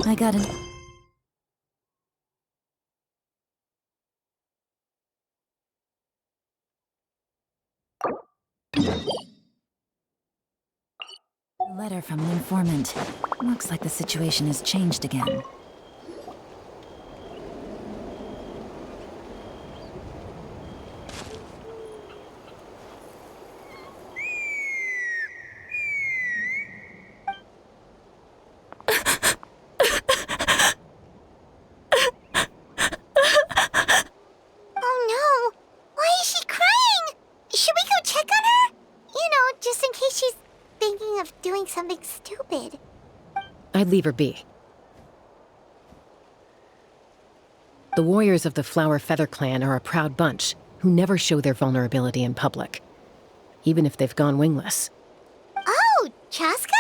I got it. Letter from an informant. Looks like the situation has changed again. Oh no! Why is she crying? Should we go check on her? Just in case she's thinking of doing something stupid. I'd leave her be. The warriors of the Flower Feather Clan are a proud bunch who never show their vulnerability in public, even if they've gone wingless. Oh, Chaska?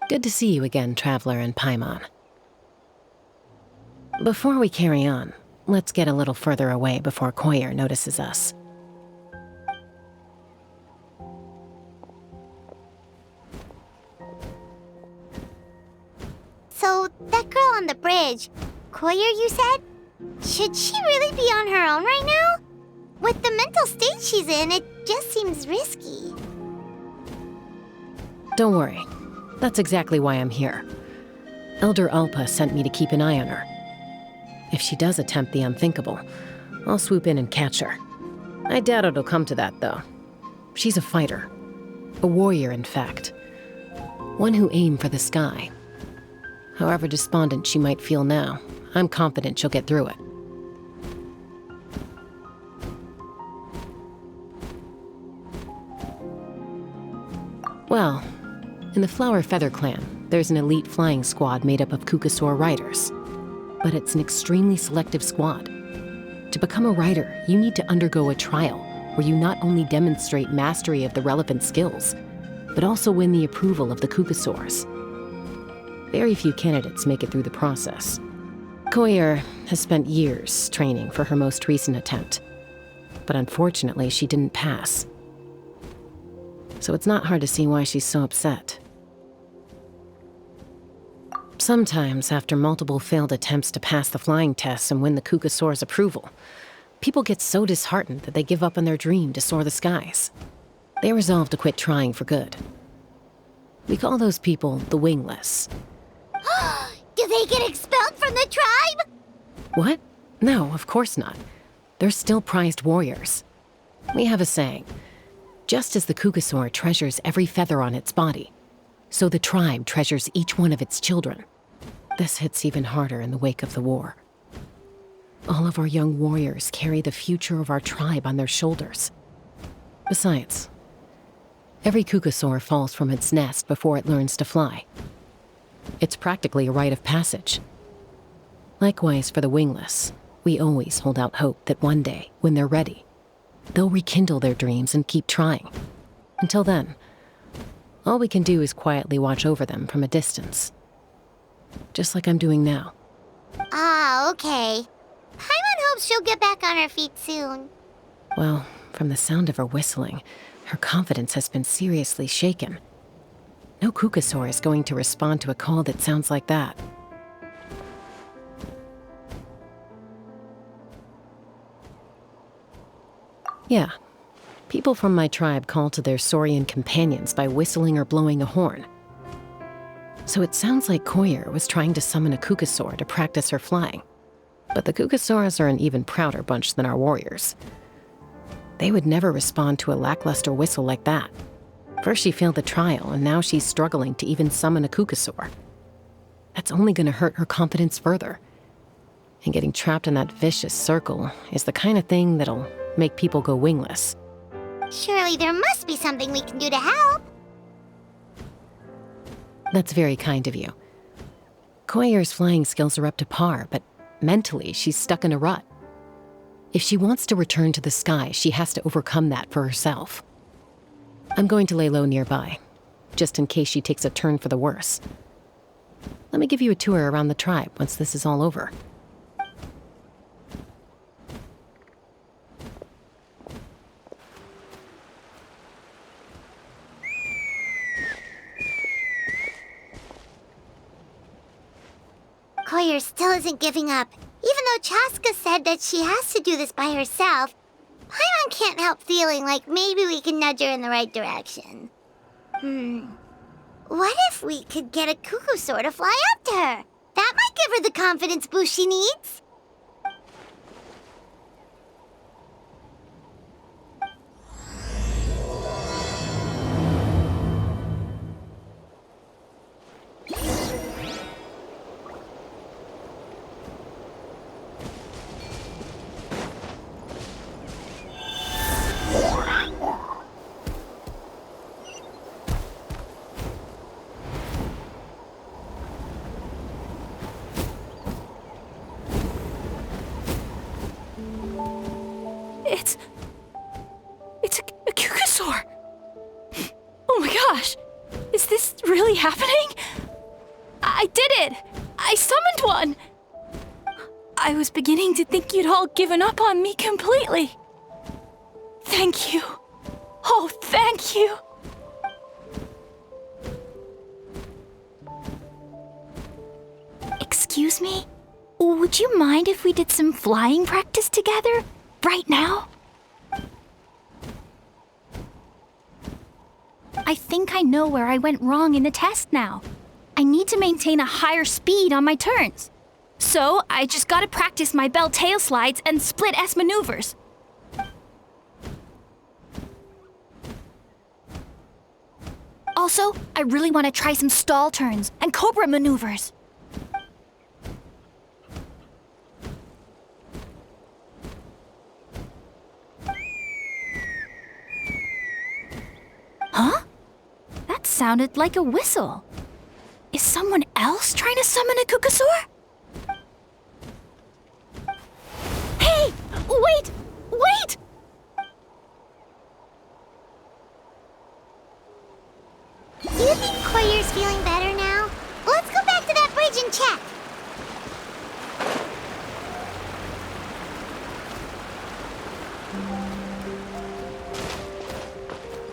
Good to see you again, Traveler and Paimon. Before we carry on, let's get a little further away before Koyer notices us. So, that girl on the bridge, Koyer, you said? Should she really be on her own right now? With the mental state she's in, it just seems risky. Don't worry. That's exactly why I'm here. Elder Alpa sent me to keep an eye on her. If she does attempt the unthinkable, I'll swoop in and catch her. I doubt it'll come to that, though. She's a fighter. A warrior, in fact. One who aimed for the sky. However despondent she might feel now, I'm confident she'll get through it. Well, in the Flower Feather Clan, there's an elite flying squad made up of Kukasaur riders. But it's an extremely selective squad. To become a rider, you need to undergo a trial where you not only demonstrate mastery of the relevant skills, but also win the approval of the Kukasaurs. Very few candidates make it through the process. Koyer has spent years training for her most recent attempt, but unfortunately she didn't pass. So it's not hard to see why she's so upset. Sometimes, after multiple failed attempts to pass the flying test and win the Kukasaur's approval, people get so disheartened that they give up on their dream to soar the skies. They resolve to quit trying for good. We call those people the Wingless. Do they get expelled from the tribe? What? No, of course not. They're still prized warriors. We have a saying, just as the Kukasaur treasures every feather on its body, so the tribe treasures each one of its children. This hits even harder in the wake of the war. All of our young warriors carry the future of our tribe on their shoulders. Besides, every Kukasaur falls from its nest before it learns to fly. It's practically a rite of passage. Likewise for the Wingless, we always hold out hope that one day, when they're ready, they'll rekindle their dreams and keep trying. Until then, all we can do is quietly watch over them from a distance. Just like I'm doing now. Ah, okay. Paimon hopes she'll get back on her feet soon. Well, from the sound of her whistling, her confidence has been seriously shaken. No Kukasaur is going to respond to a call that sounds like that. Yeah, people from my tribe call to their Saurian companions by whistling or blowing a horn. So it sounds like Koyer was trying to summon a Kukasaur to practice her flying. But the Kukasaurs are an even prouder bunch than our warriors. They would never respond to a lackluster whistle like that. First she failed the trial, and now she's struggling to even summon a Kukasaur. That's only going to hurt her confidence further. And getting trapped in that vicious circle is the kind of thing that'll make people go wingless. Surely there must be something we can do to help. That's very kind of you. Koyer's flying skills are up to par, but mentally she's stuck in a rut. If she wants to return to the sky, she has to overcome that for herself. I'm going to lay low nearby, just in case she takes a turn for the worse. Let me give you a tour around the tribe once this is all over. Koyer still isn't giving up. Even though Chaska said that she has to do this by herself, Paimon can't help feeling like maybe we can nudge her in the right direction. What if we could get a Kukusaur to fly up to her? That might give her the confidence boost she needs. It's a Kukusaur! Oh my gosh! Is this really happening? I did it! I summoned one! I was beginning to think you'd all given up on me completely. Thank you. Oh, thank you. Excuse me? Would you mind if we did some flying practice together? Right now? I think I know where I went wrong in the test now. I need to maintain a higher speed on my turns. So I just gotta practice my bell tail slides and split S maneuvers. Also, I really want to try some stall turns and cobra maneuvers. Huh? That sounded like a whistle. Is someone else trying to summon a Kukusaur? Hey! Wait! Wait! Do you think Koyer's feeling better now? Let's go back to that bridge and check.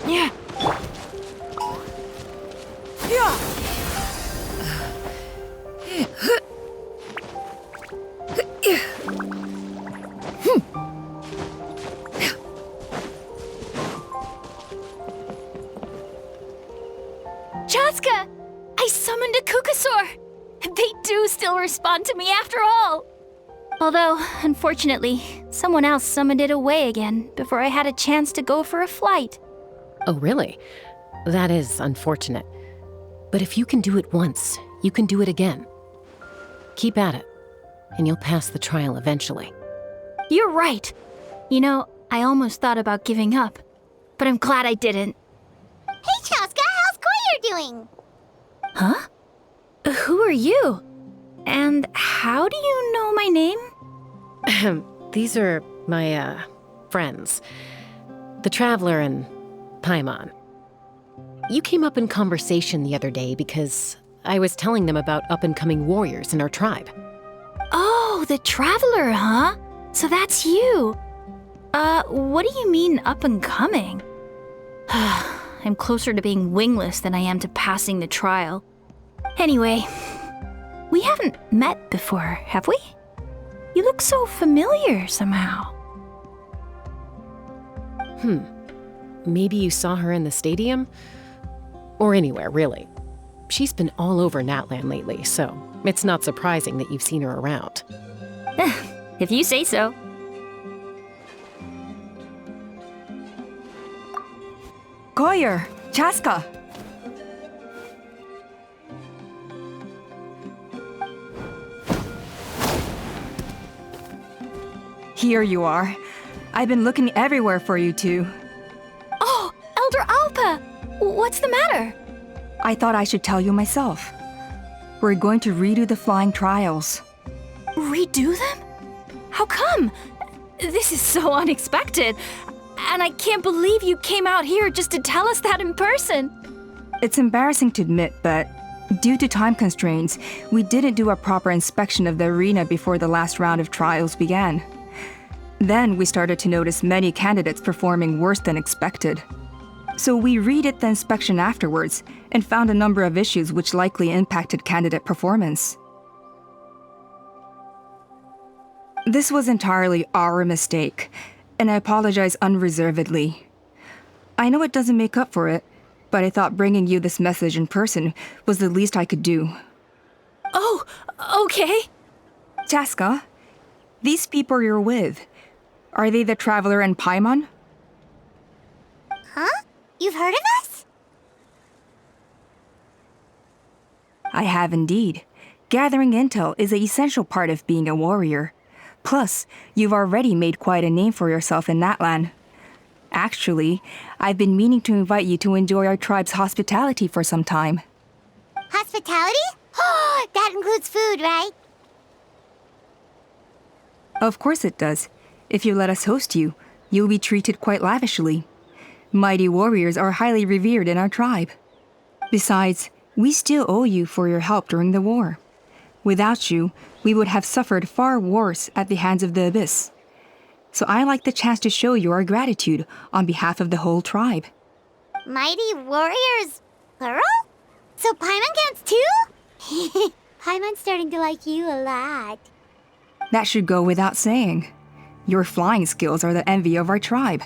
Yeah. Yeah. Chaska! I summoned a Kukusaur! They do still respond to me after all! Although, unfortunately, someone else summoned it away again before I had a chance to go for a flight. Oh, really? That is unfortunate. But if you can do it once, you can do it again. Keep at it, and you'll pass the trial eventually. You're right. You know, I almost thought about giving up, but I'm glad I didn't. Hey, Chaska, how's Koyer doing? Huh? Who are you? And how do you know my name? These are my, friends. The Traveler and Paimon. You came up in conversation the other day because I was telling them about up-and-coming warriors in our tribe. Oh, the Traveler, huh? So that's you. What do you mean up-and-coming? I'm closer to being wingless than I am to passing the trial. Anyway, we haven't met before, have we? You look so familiar somehow. Maybe you saw her in the stadium? Or anywhere, really. She's been all over Natlan lately, so it's not surprising that you've seen her around. If you say so. Koyer, Chaska. Here you are. I've been looking everywhere for you two. Oh, Elder Alpa! What's the matter? I thought I should tell you myself. We're going to redo the flying trials. Redo them? How come? This is so unexpected. And I can't believe you came out here just to tell us that in person. It's embarrassing to admit, but due to time constraints, we didn't do a proper inspection of the arena before the last round of trials began. Then we started to notice many candidates performing worse than expected. So we redid the inspection afterwards and found a number of issues which likely impacted candidate performance. This was entirely our mistake, and I apologize unreservedly. I know it doesn't make up for it, but I thought bringing you this message in person was the least I could do. Oh, okay. Chaska, these people you're with, are they the Traveler and Paimon? Huh? You've heard of us? I have indeed. Gathering intel is an essential part of being a warrior. Plus, you've already made quite a name for yourself in Natlan. Actually, I've been meaning to invite you to enjoy our tribe's hospitality for some time. Hospitality? Oh, that includes food, right? Of course it does. If you let us host you, you'll be treated quite lavishly. Mighty warriors are highly revered in our tribe. Besides, we still owe you for your help during the war. Without you, we would have suffered far worse at the hands of the Abyss. So I like the chance to show you our gratitude on behalf of the whole tribe. Mighty warriors, plural? So Paimon counts too? Paimon's starting to like you a lot. That should go without saying. Your flying skills are the envy of our tribe.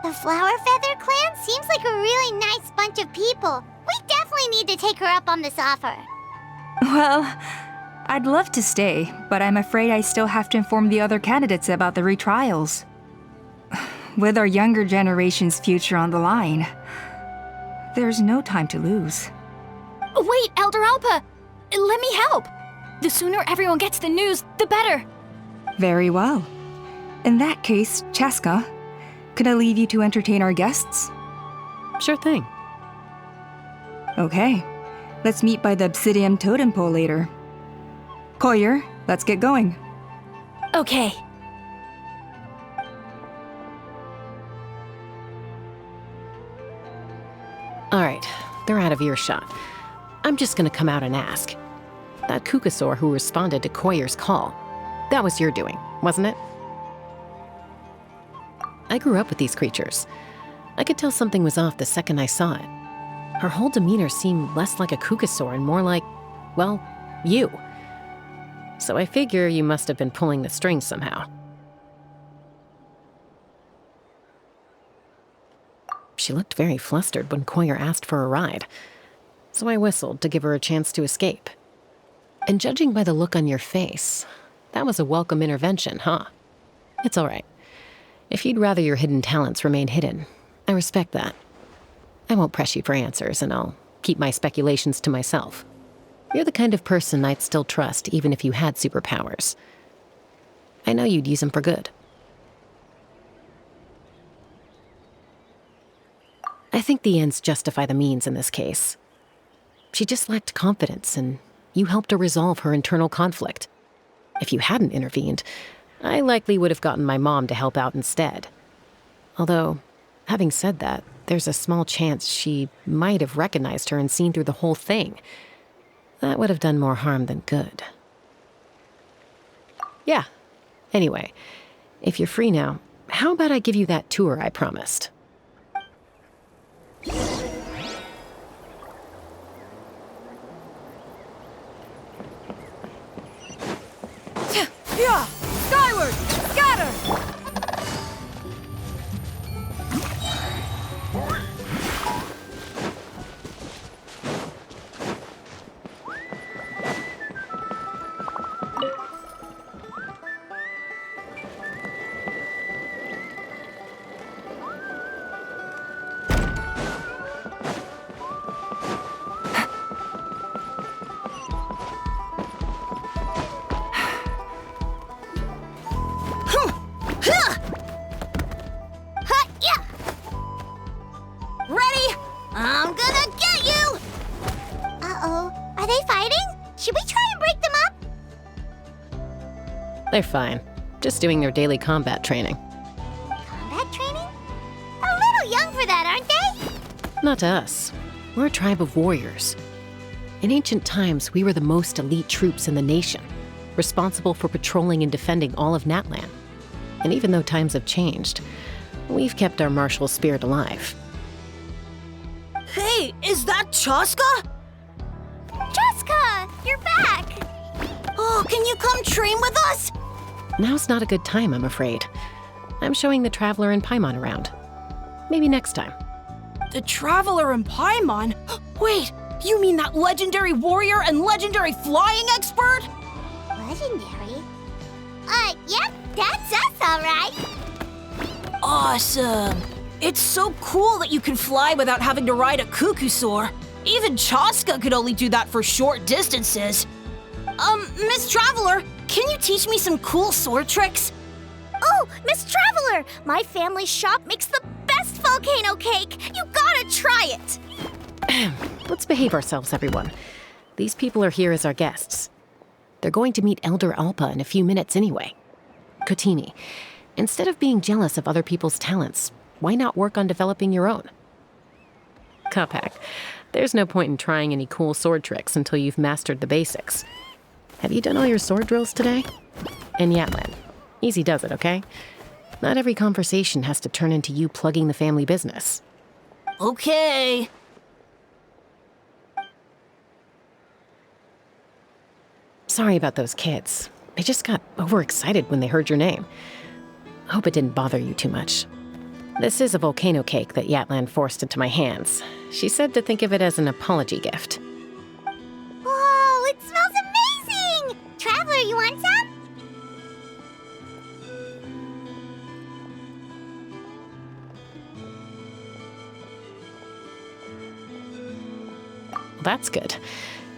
The Flower Feather clan seems like a really nice bunch of people. We definitely need to take her up on this offer. Well, I'd love to stay, but I'm afraid I still have to inform the other candidates about the retrials. With our younger generation's future on the line, there's no time to lose. Wait, Elder Alpa! Let me help! The sooner everyone gets the news, the better! Very well. In that case, Chaska, could I leave you to entertain our guests? Sure thing. Okay, let's meet by the Obsidian Totem Pole later. Collier, let's get going. Okay. All right, they're out of earshot. I'm just gonna come out and ask. That Kukasaur who responded to Koyer's call, that was your doing, wasn't it? I grew up with these creatures. I could tell something was off the second I saw it. Her whole demeanor seemed less like a Kukasaur and more like, well, you. So I figure you must have been pulling the strings somehow. She looked very flustered when Koyer asked for a ride, so I whistled to give her a chance to escape. And judging by the look on your face, that was a welcome intervention, huh? It's all right. If you'd rather your hidden talents remain hidden, I respect that. I won't press you for answers, and I'll keep my speculations to myself. You're the kind of person I'd still trust even if you had superpowers. I know you'd use them for good. I think the ends justify the means in this case. She just lacked confidence, and you helped her resolve her internal conflict. If you hadn't intervened, I likely would have gotten my mom to help out instead. Although, having said that, there's a small chance she might have recognized her and seen through the whole thing. That would have done more harm than good. Yeah. Anyway, if you're free now, how about I give you that tour I promised? Yeah! Skyward! Scatter! Huh, yeah! Ready? I'm gonna get you! Uh-oh. Are they fighting? Should we try and break them up? They're fine. Just doing their daily combat training. Combat training? A little young for that, aren't they? Not to us. We're a tribe of warriors. In ancient times, we were the most elite troops in the nation, responsible for patrolling and defending all of Natlan. And even though times have changed, we've kept our martial spirit alive. Hey, is that Chaska? Jessica! you're back! Oh, can you come train with us? Now's not a good time, I'm afraid. I'm showing the Traveler and Paimon around. Maybe next time. The Traveler and Paimon? Wait, you mean that legendary warrior and legendary flying expert? Legendary? Yep, that's us, alright. Awesome. It's so cool that you can fly without having to ride a cuckoosaur. Even Chaska could only do that for short distances. Miss Traveler, can you teach me some cool sword tricks? Oh, Miss Traveler! My family shop makes the best volcano cake! You gotta try it! Let's behave ourselves, everyone. These people are here as our guests. They're going to meet Elder Alpa in a few minutes anyway. Kotini, instead of being jealous of other people's talents, why not work on developing your own? Kapak, there's no point in trying any cool sword tricks until you've mastered the basics. Have you done all your sword drills today? And Yatlan, easy does it, okay? Not every conversation has to turn into you plugging the family business. Okay. Sorry about those kids. They just got overexcited when they heard your name. Hope it didn't bother you too much. This is a volcano cake that Yatlan forced into my hands. She said to think of it as an apology gift. Whoa, it smells amazing! Traveler, you want some? Well, that's good.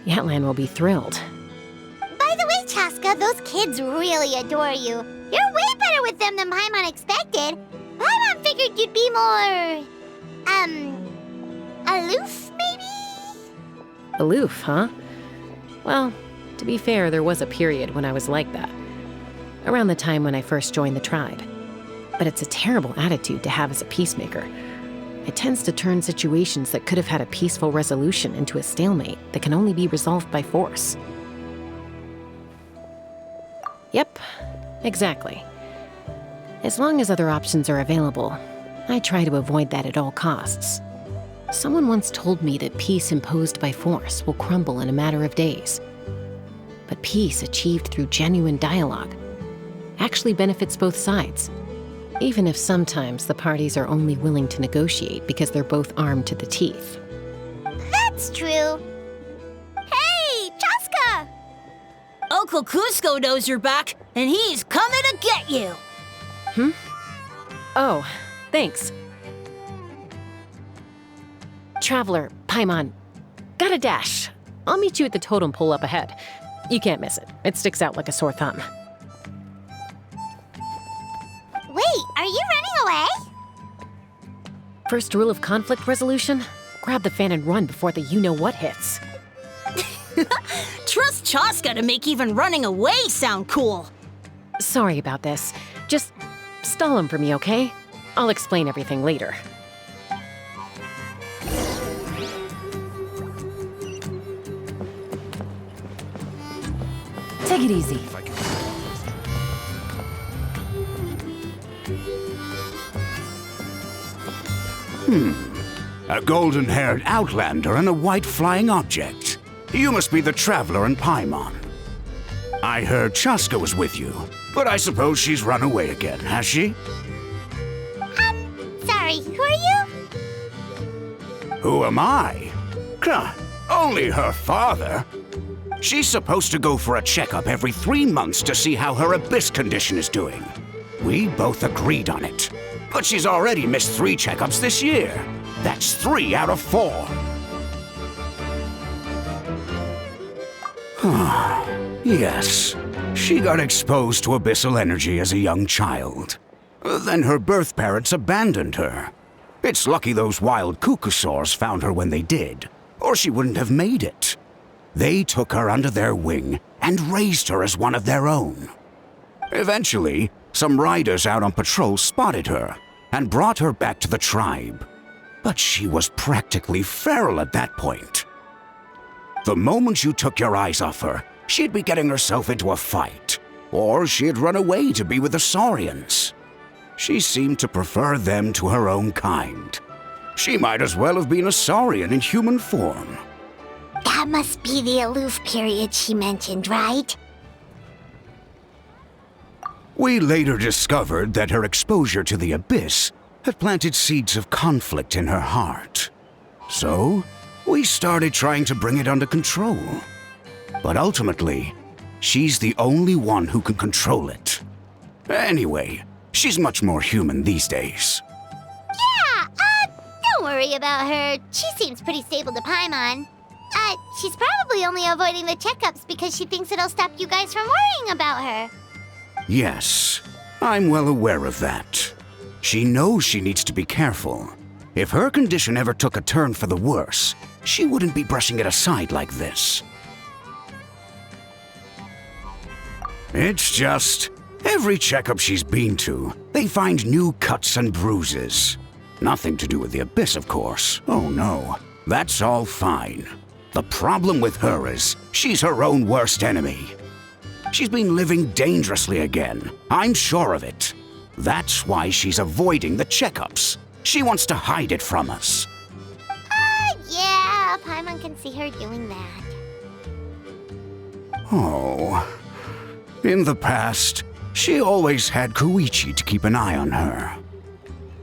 Yatlan will be thrilled. By the way, Chaska, those kids really adore you. You're way better with them than Paimon expected. Paimon figured you'd be more... aloof, maybe? Aloof, huh? Well, to be fair, there was a period when I was like that. Around the time when I first joined the tribe. But it's a terrible attitude to have as a peacemaker. It tends to turn situations that could have had a peaceful resolution into a stalemate that can only be resolved by force. Yep, exactly. As long as other options are available, I try to avoid that at all costs. Someone once told me that peace imposed by force will crumble in a matter of days. But peace achieved through genuine dialogue actually benefits both sides, even if sometimes the parties are only willing to negotiate because they're both armed to the teeth. That's true. Hey, Chaska! Uncle Cusco knows you're back, and he's coming to get you. Oh, thanks. Traveler, Paimon, gotta dash. I'll meet you at the totem pole up ahead. You can't miss it. It sticks out like a sore thumb. Wait, are you running away? First rule of conflict resolution? Grab the fan and run before the you-know-what hits. Trust Chaska to make even running away sound cool. Sorry about this. Just stall him for me, okay? I'll explain everything later. Take it easy. A golden-haired outlander and a white flying object. You must be the Traveler and Paimon. I heard Chaska was with you, but I suppose she's run away again, has she? Sorry, who are you? Who am I? Only her father. She's supposed to go for a checkup every 3 months to see how her abyss condition is doing. We both agreed on it. But she's already missed 3 checkups this year. That's 3 out of 4. Yes, she got exposed to abyssal energy as a young child. Then her birth parents abandoned her. It's lucky those wild cuckoosaurs found her when they did, or she wouldn't have made it. They took her under their wing and raised her as one of their own. Eventually, some riders out on patrol spotted her and brought her back to the tribe. But she was practically feral at that point. The moment you took your eyes off her, she'd be getting herself into a fight, or she'd run away to be with the Saurians. She seemed to prefer them to her own kind. She might as well have been a Saurian in human form. That must be the aloof period she mentioned, right? We later discovered that her exposure to the abyss had planted seeds of conflict in her heart. So, we started trying to bring it under control. But ultimately, she's the only one who can control it. Anyway, she's much more human these days. Yeah, don't worry about her. She seems pretty stable to Paimon. She's probably only avoiding the checkups because she thinks it'll stop you guys from worrying about her. Yes, I'm well aware of that. She knows she needs to be careful. If her condition ever took a turn for the worse, she wouldn't be brushing it aside like this. It's just, every checkup she's been to, they find new cuts and bruises. Nothing to do with the abyss, of course. Oh no, that's all fine. The problem with her is, she's her own worst enemy. She's been living dangerously again. I'm sure of it. That's why she's avoiding the checkups. She wants to hide it from us. Yeah, Paimon can see her doing that. Oh. In the past, she always had Koichi to keep an eye on her.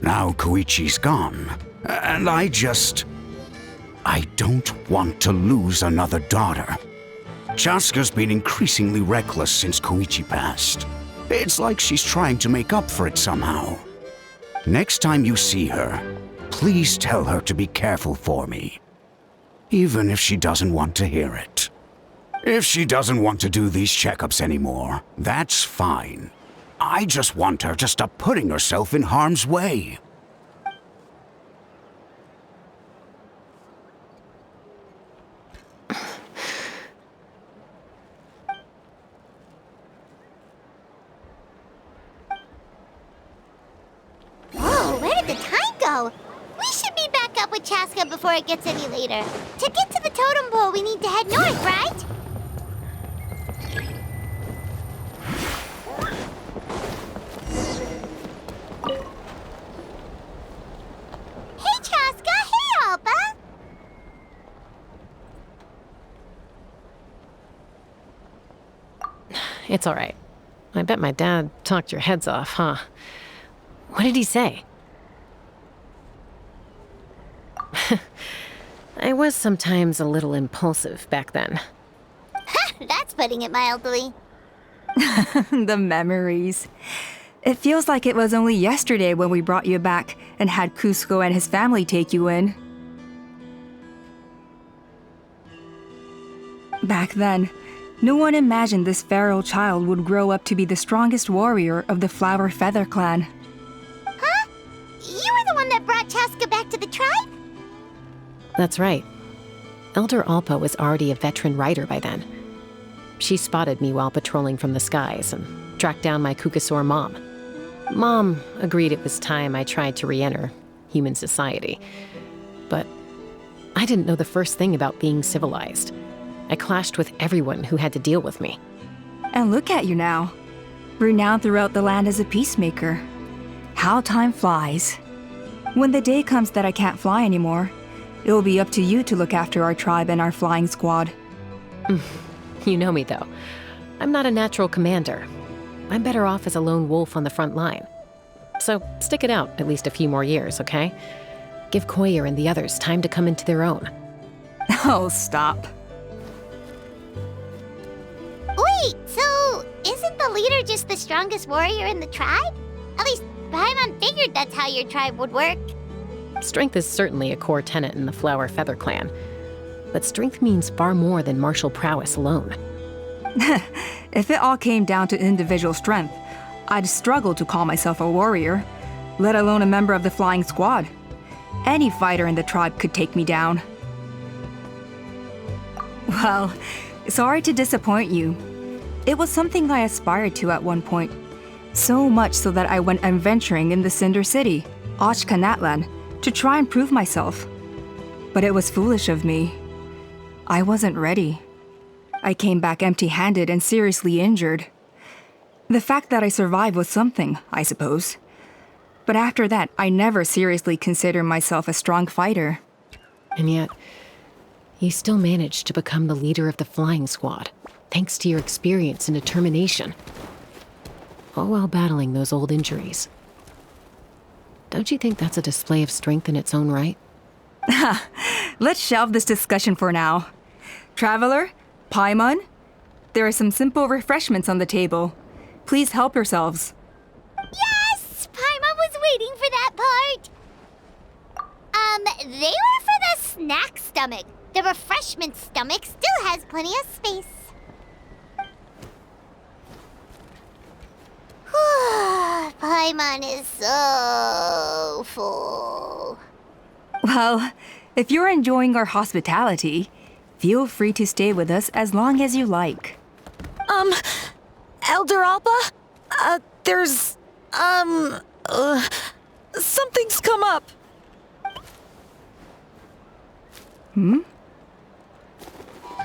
Now Koichi's gone, and I don't want to lose another daughter. Chaska's been increasingly reckless since Koichi passed. It's like she's trying to make up for it somehow. Next time you see her, please tell her to be careful for me. Even if she doesn't want to hear it. If she doesn't want to do these checkups anymore, that's fine. I just want her to stop putting herself in harm's way. Whoa, where did the time go? We should be back up with Chaska before it gets any later. To get to the totem pole, we need to head north, right? Hey, Chaska! Hey, Alba! It's all right. I bet my dad talked your heads off, huh? What did he say? I was sometimes a little impulsive back then. That's putting it mildly. The memories. It feels like it was only yesterday when we brought you back and had Cusco and his family take you in. Back then, no one imagined this feral child would grow up to be the strongest warrior of the Flower Feather clan. Huh? You were the one that brought Chaska back to the tribe? That's right. Elder Alpa was already a veteran rider by then. She spotted me while patrolling from the skies and tracked down my Kukasaur mom. Mom agreed it was time I tried to re-enter human society. But I didn't know the first thing about being civilized. I clashed with everyone who had to deal with me. And look at you now, renowned throughout the land as a peacemaker. How time flies. When the day comes that I can't fly anymore, it will be up to you to look after our tribe and our flying squad. You know me, though. I'm not a natural commander. I'm better off as a lone wolf on the front line. So stick it out at least a few more years, okay? Give Koyer and the others time to come into their own. Oh, stop. Wait, so isn't the leader just the strongest warrior in the tribe? At least Paimon figured that's how your tribe would work. Strength is certainly a core tenet in the Flower Feather clan. But strength means far more than martial prowess alone. If it all came down to individual strength, I'd struggle to call myself a warrior, let alone a member of the flying squad. Any fighter in the tribe could take me down. Well, sorry to disappoint you. It was something I aspired to at one point. So much so that I went adventuring in the Cinder City, Ochkanatlan, to try and prove myself. But it was foolish of me. I wasn't ready. I came back empty-handed and seriously injured. The fact that I survived was something, I suppose. But after that, I never seriously considered myself a strong fighter. And yet, You still managed to become the leader of the flying squad, thanks to your experience and determination. All while battling those old injuries. Don't you think that's a display of strength in its own right? Let's shelve this discussion for now. Traveler, Paimon, there are some simple refreshments on the table. Please help yourselves. Yes! Paimon was waiting for that part! They were for the snack stomach. The refreshment stomach still has plenty of space. Paimon is so full. Well, if you're enjoying our hospitality, feel free to stay with us as long as you like. Elder Alpa? Something's come up.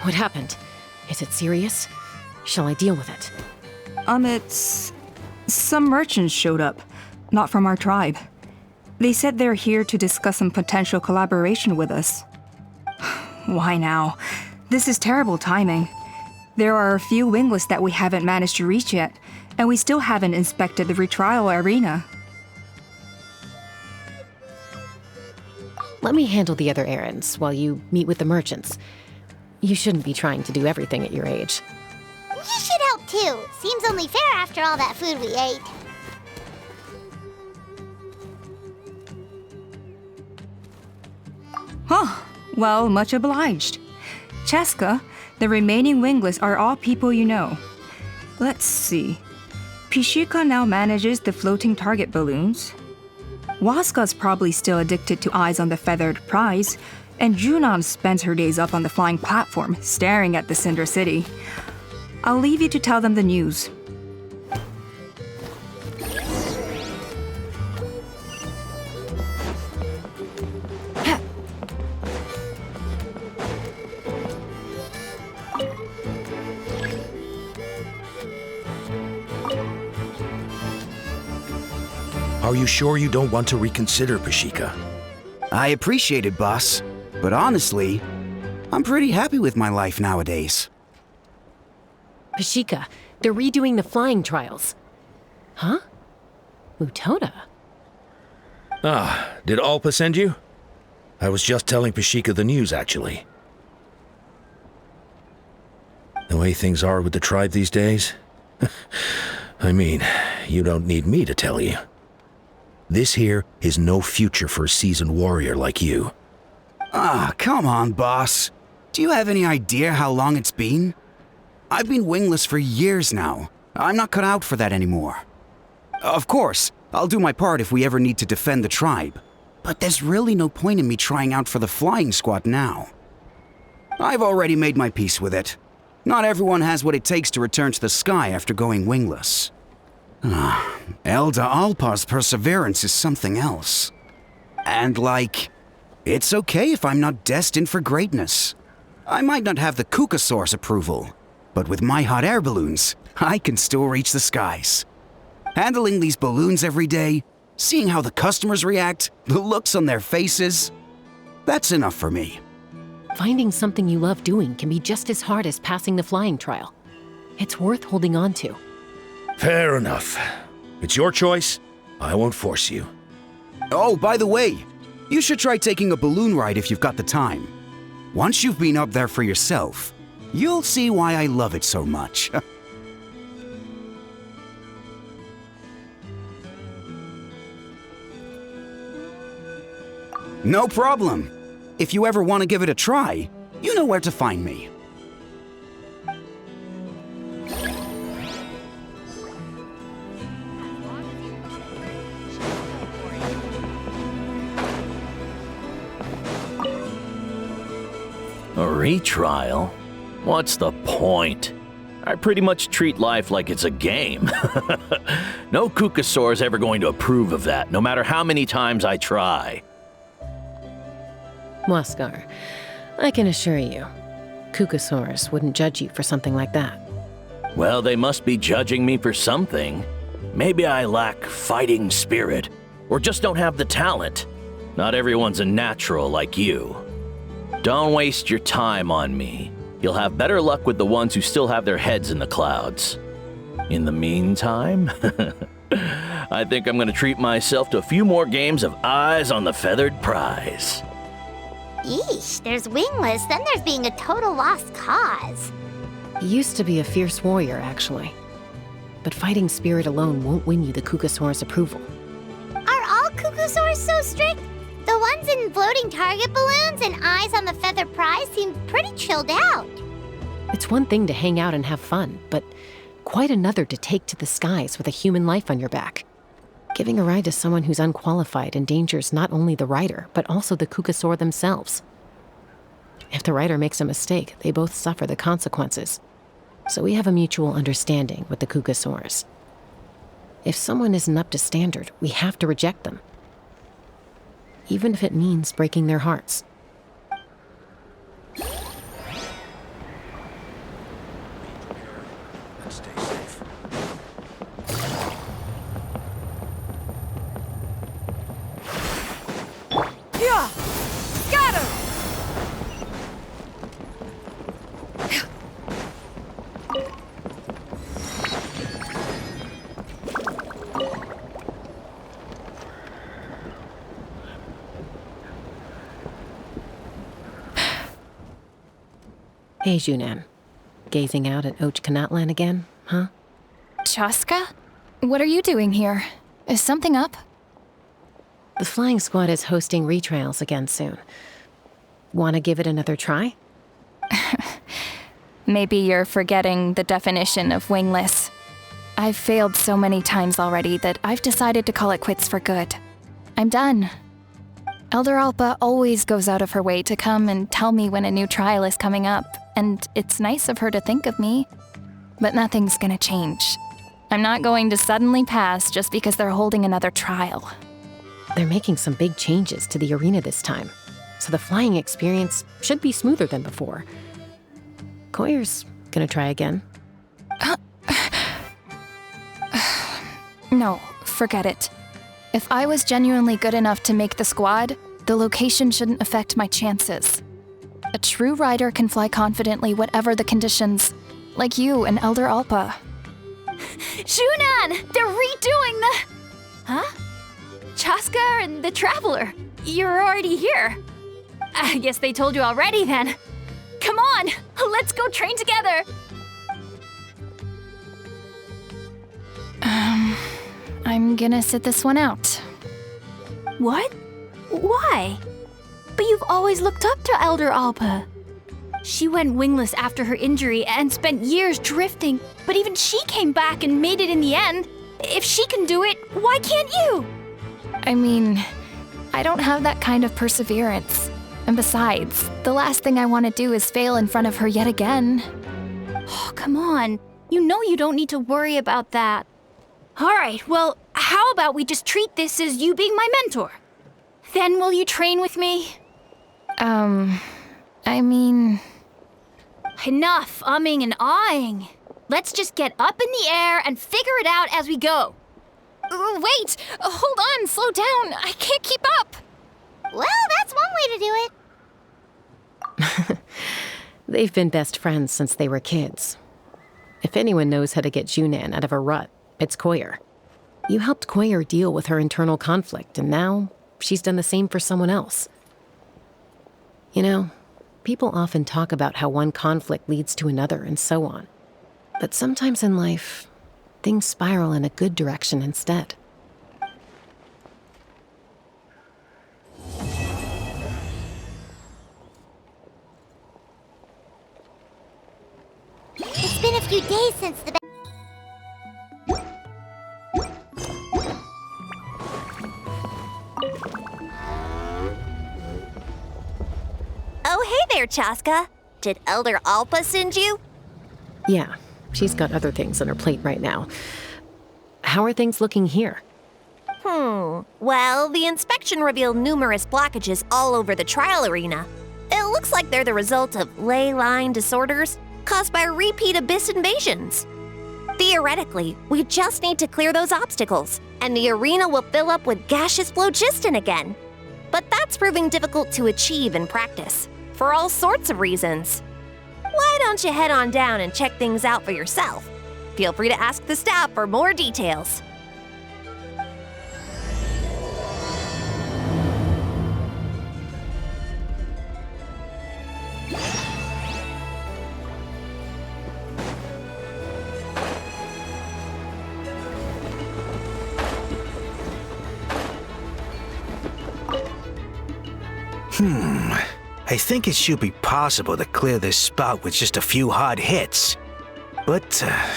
What happened? Is it serious? Shall I deal with it? It's... Some merchants showed up, not from our tribe. They said they're here to discuss some potential collaboration with us. Why now? This is terrible timing. There are a few Wingless that we haven't managed to reach yet, and we still haven't inspected the retrial arena. Let me handle the other errands while you meet with the merchants. You shouldn't be trying to do everything at your age. You should help too. Seems only fair after all that food we ate. Huh. Well, much obliged. Cheska, the remaining Wingless are all people you know. Let's see. Pishika now manages the floating target balloons. Waska's probably still addicted to eyes on the feathered prize, and Junon spends her days up on the flying platform, staring at the Cinder City. I'll leave you to tell them the news. Are you sure you don't want to reconsider, Pashika? I appreciate it, boss. But honestly, I'm pretty happy with my life nowadays. Pashika, they're redoing the flying trials. Huh? Mutoda? Ah, did Alpa send you? I was just telling Pashika the news, actually. The way things are with the tribe these days? I mean, you don't need me to tell you. This here is no future for a seasoned warrior like you. Ah, come on, boss. Do you have any idea how long it's been? I've been wingless for years now. I'm not cut out for that anymore. Of course, I'll do my part if we ever need to defend the tribe. But there's really no point in me trying out for the flying squad now. I've already made my peace with it. Not everyone has what it takes to return to the sky after going wingless. Elder Alpa's perseverance is something else. And it's okay if I'm not destined for greatness. I might not have the Kukasaur's approval, but with my hot air balloons, I can still reach the skies. Handling these balloons every day, seeing how the customers react, the looks on their faces, that's enough for me. Finding something you love doing can be just as hard as passing the flying trial. It's worth holding on to. Fair enough. It's your choice. I won't force you. Oh, by the way, you should try taking a balloon ride if you've got the time. Once you've been up there for yourself, you'll see why I love it so much. No problem. If you ever want to give it a try, you know where to find me. A retrial? What's the point? I pretty much treat life like it's a game. No Kukasaur's ever going to approve of that, no matter how many times I try. Waskar, I can assure you, Kukasaurus wouldn't judge you for something like that. Well, they must be judging me for something. Maybe I lack fighting spirit, or just don't have the talent. Not everyone's a natural like you. Don't waste your time on me. You'll have better luck with the ones who still have their heads in the clouds. In the meantime, I think I'm gonna treat myself to a few more games of Eyes on the Feathered Prize. Yeesh, there's Wingless, then there's being a total lost cause. He used to be a fierce warrior, actually. But fighting spirit alone won't win you the Kukasaur's approval. Are all Kukusaurs so strict? The ones in floating target balloons and Eyes on the Feathered Prize seem pretty chilled out. It's one thing to hang out and have fun, but quite another to take to the skies with a human life on your back. Giving a ride to someone who's unqualified endangers not only the rider, but also the Kukasaur themselves. If the rider makes a mistake, they both suffer the consequences. So we have a mutual understanding with the Kukasaurs. If someone isn't up to standard, we have to reject them. Even if it means breaking their hearts. Stay safe. Yeah! Got him! Hey, Junan. Gazing out at Tlalocan again, huh? Chaska? What are you doing here? Is something up? The flying squad is hosting retrials again soon. Want to give it another try? Maybe you're forgetting the definition of wingless. I've failed so many times already that I've decided to call it quits for good. I'm done. Elder Alpa always goes out of her way to come and tell me when a new trial is coming up, and it's nice of her to think of me. But nothing's gonna change. I'm not going to suddenly pass just because they're holding another trial. They're making some big changes to the arena this time, so the flying experience should be smoother than before. Koyer's gonna try again. No, forget it. If I was genuinely good enough to make the squad, the location shouldn't affect my chances. A true rider can fly confidently whatever the conditions, like you and Elder Alpa. Junan! They're redoing the... Huh? Chaska and the Traveler. You're already here. I guess they told you already then. Come on, let's go train together. I'm gonna sit this one out. What? Why? But you've always looked up to Elder Alpa. She went wingless after her injury and spent years drifting, but even she came back and made it in the end. If she can do it, why can't you? I mean, I don't have that kind of perseverance. And besides, the last thing I want to do is fail in front of her yet again. Oh, come on. You know you don't need to worry about that. All right, well, how about we just treat this as you being my mentor? Then will you train with me? I mean... Enough umming and ahhing. Let's just get up in the air and figure it out as we go. Wait! Hold on, slow down. I can't keep up. Well, that's one way to do it. They've been best friends since they were kids. If anyone knows how to get Junan out of a rut, it's Koyer. You helped Koyer deal with her internal conflict, and now she's done the same for someone else. You know, people often talk about how one conflict leads to another and so on. But sometimes in life, things spiral in a good direction instead. It's been a few days since the... Oh, hey there, Chaska. Did Elder Alpa send you? Yeah, she's got other things on her plate right now. How are things looking here? Well, the inspection revealed numerous blockages all over the trial arena. It looks like they're the result of ley line disorders caused by repeat abyss invasions. Theoretically, we just need to clear those obstacles, and the arena will fill up with gaseous phlogiston again. But that's proving difficult to achieve in practice. for all sorts of reasons. Why don't you head on down and check things out for yourself? Feel free to ask the staff for more details. I think it should be possible to clear this spout with just a few hard hits. But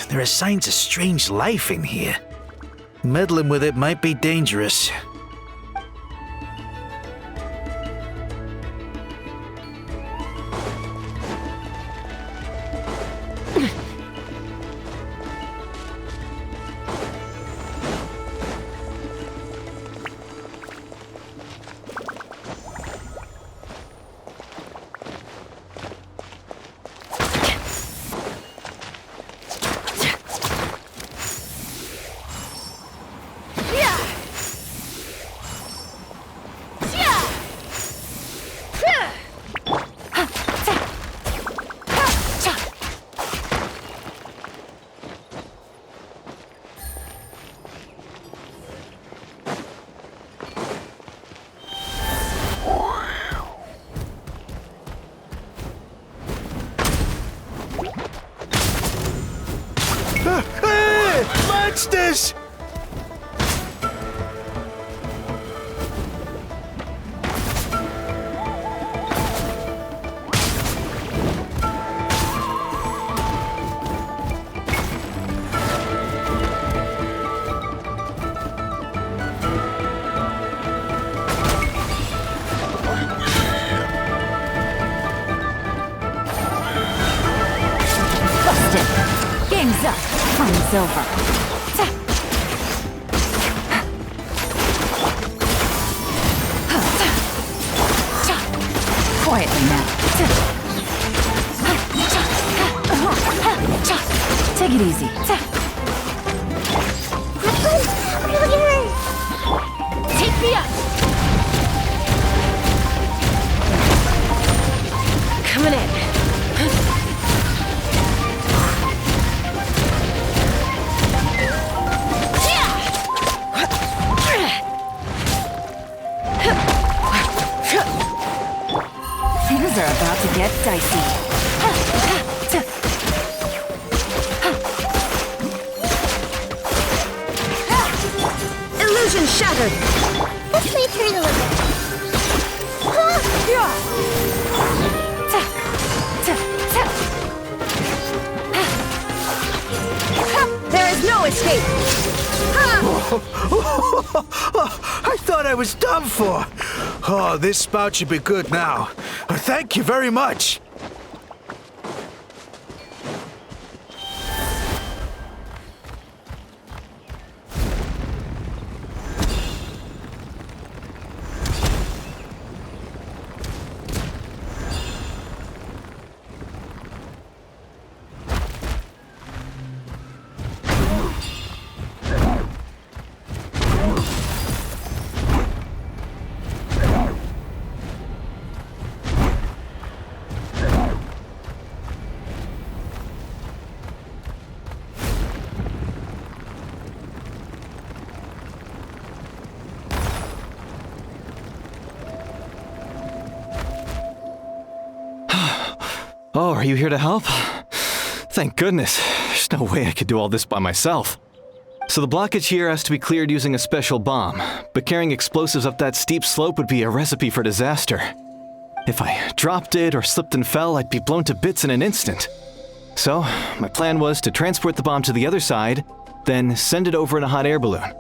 there are signs of strange life in here. Meddling with it might be dangerous. Monsters! Busted! Game's up. Fun's over. Quietly now. Take it easy. Take me up! Coming in. Things are about to get dicey. Illusion shattered! Push me through the limit. There is no escape! I thought I was done for. Oh, this spout should be good now. Thank you very much. Oh, are you here to help? Thank goodness. There's no way I could do all this by myself. So the blockage here has to be cleared using a special bomb, but carrying explosives up that steep slope would be a recipe for disaster. If I dropped it or slipped and fell, I'd be blown to bits in an instant. So, my plan was to transport the bomb to the other side, then send it over in a hot air balloon.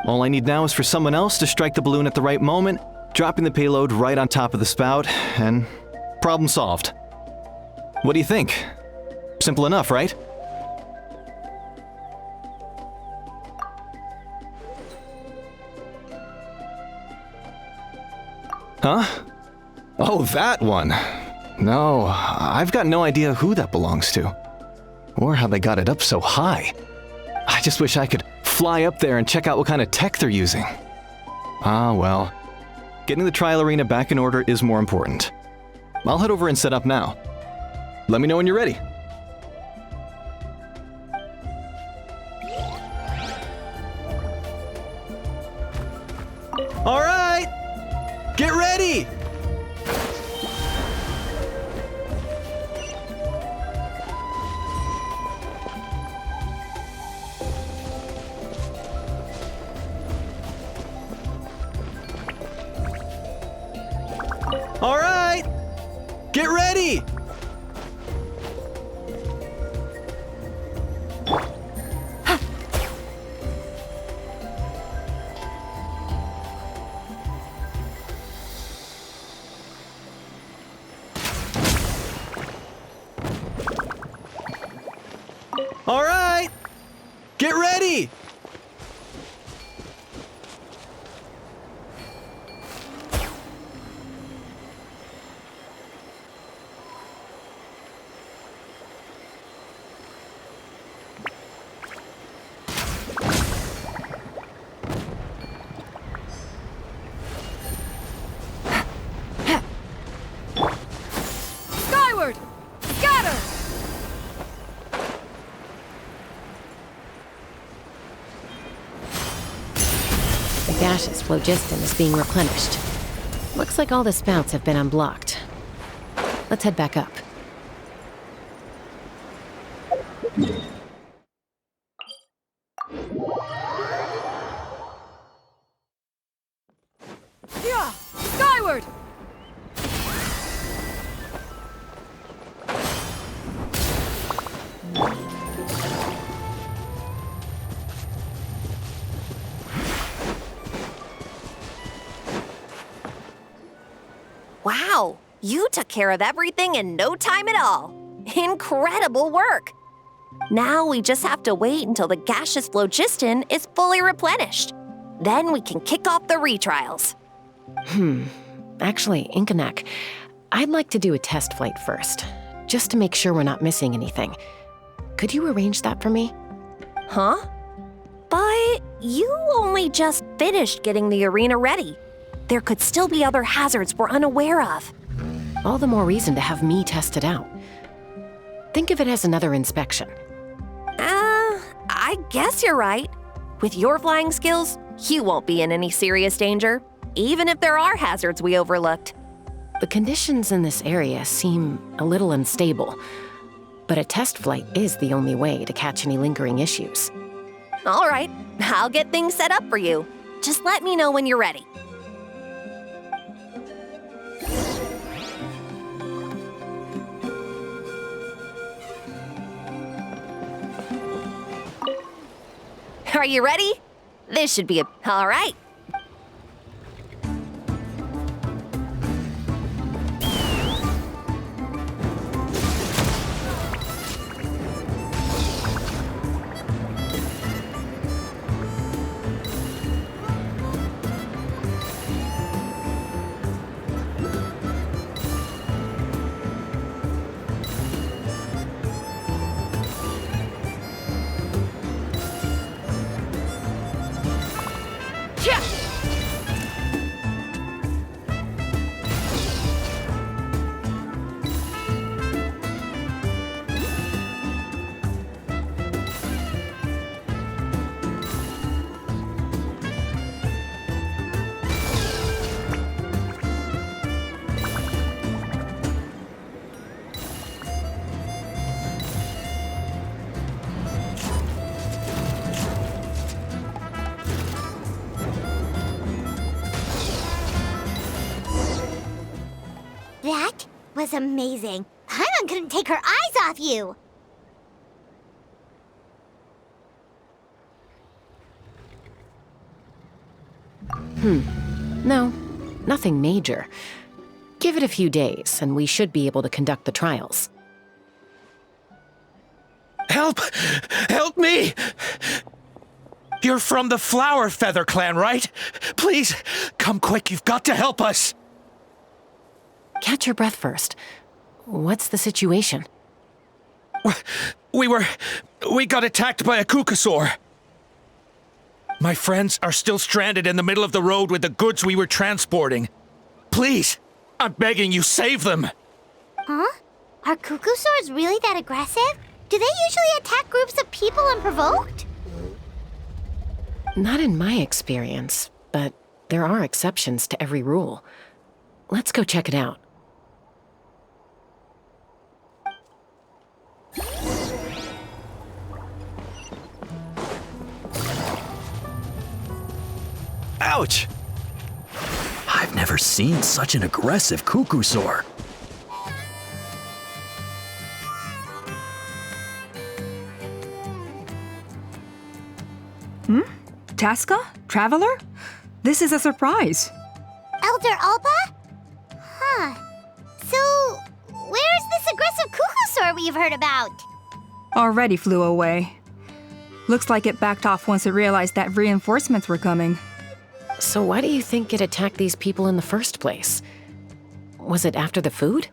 All I need now is for someone else to strike the balloon at the right moment, dropping the payload right on top of the spout, and problem solved. What do you think? Simple enough, right? Huh? Oh, that one. No, I've got no idea who that belongs to. Or how they got it up so high. I just wish I could fly up there and check out what kind of tech they're using. Ah, well. Getting the trial arena back in order is more important. I'll head over and set up now. Let me know when you're ready. All right! Get ready! All right! Get ready! All right! Get ready! Skyward! Scatter! The gaseous phlogiston is being replenished. Looks like all the spouts have been unblocked. Let's head back up. Yeah! Skyward! Wow, you took care of everything in no time at all. Incredible work! Now we just have to wait until the gaseous phlogiston is fully replenished. Then we can kick off the retrials. Actually, Inkanak, I'd like to do a test flight first, just to make sure we're not missing anything. Could you arrange that for me? Huh? But you only just finished getting the arena ready. There could still be other hazards we're unaware of. All the more reason to have me test it out. Think of it as another inspection. I guess you're right. With your flying skills, you won't be in any serious danger, even if there are hazards we overlooked. The conditions in this area seem a little unstable, but a test flight is the only way to catch any lingering issues. All right, I'll get things set up for you. Just let me know when you're ready. Are you ready? This should be all right. That was amazing. Paimon couldn't take her eyes off you. No, nothing major. Give it a few days, and we should be able to conduct the trials. Help! Help me! You're from the Flower Feather clan, right? Please, come quick, you've got to help us! Catch your breath first. What's the situation? We got attacked by a Kukasaur. My friends are still stranded in the middle of the road with the goods we were transporting. Please, I'm begging you, save them! Huh? Are cuckoosaurs really that aggressive? Do they usually attack groups of people unprovoked? Not in my experience, but there are exceptions to every rule. Let's go check it out. Ouch! I've never seen such an aggressive cuckoosaur. Tasca? Traveler? This is a surprise. Elder Alpa? Huh. So, where's this aggressive cuckoosaur we've heard about? Already flew away. Looks like it backed off once it realized that reinforcements were coming. So why do you think it attacked these people in the first place? Was it after the food?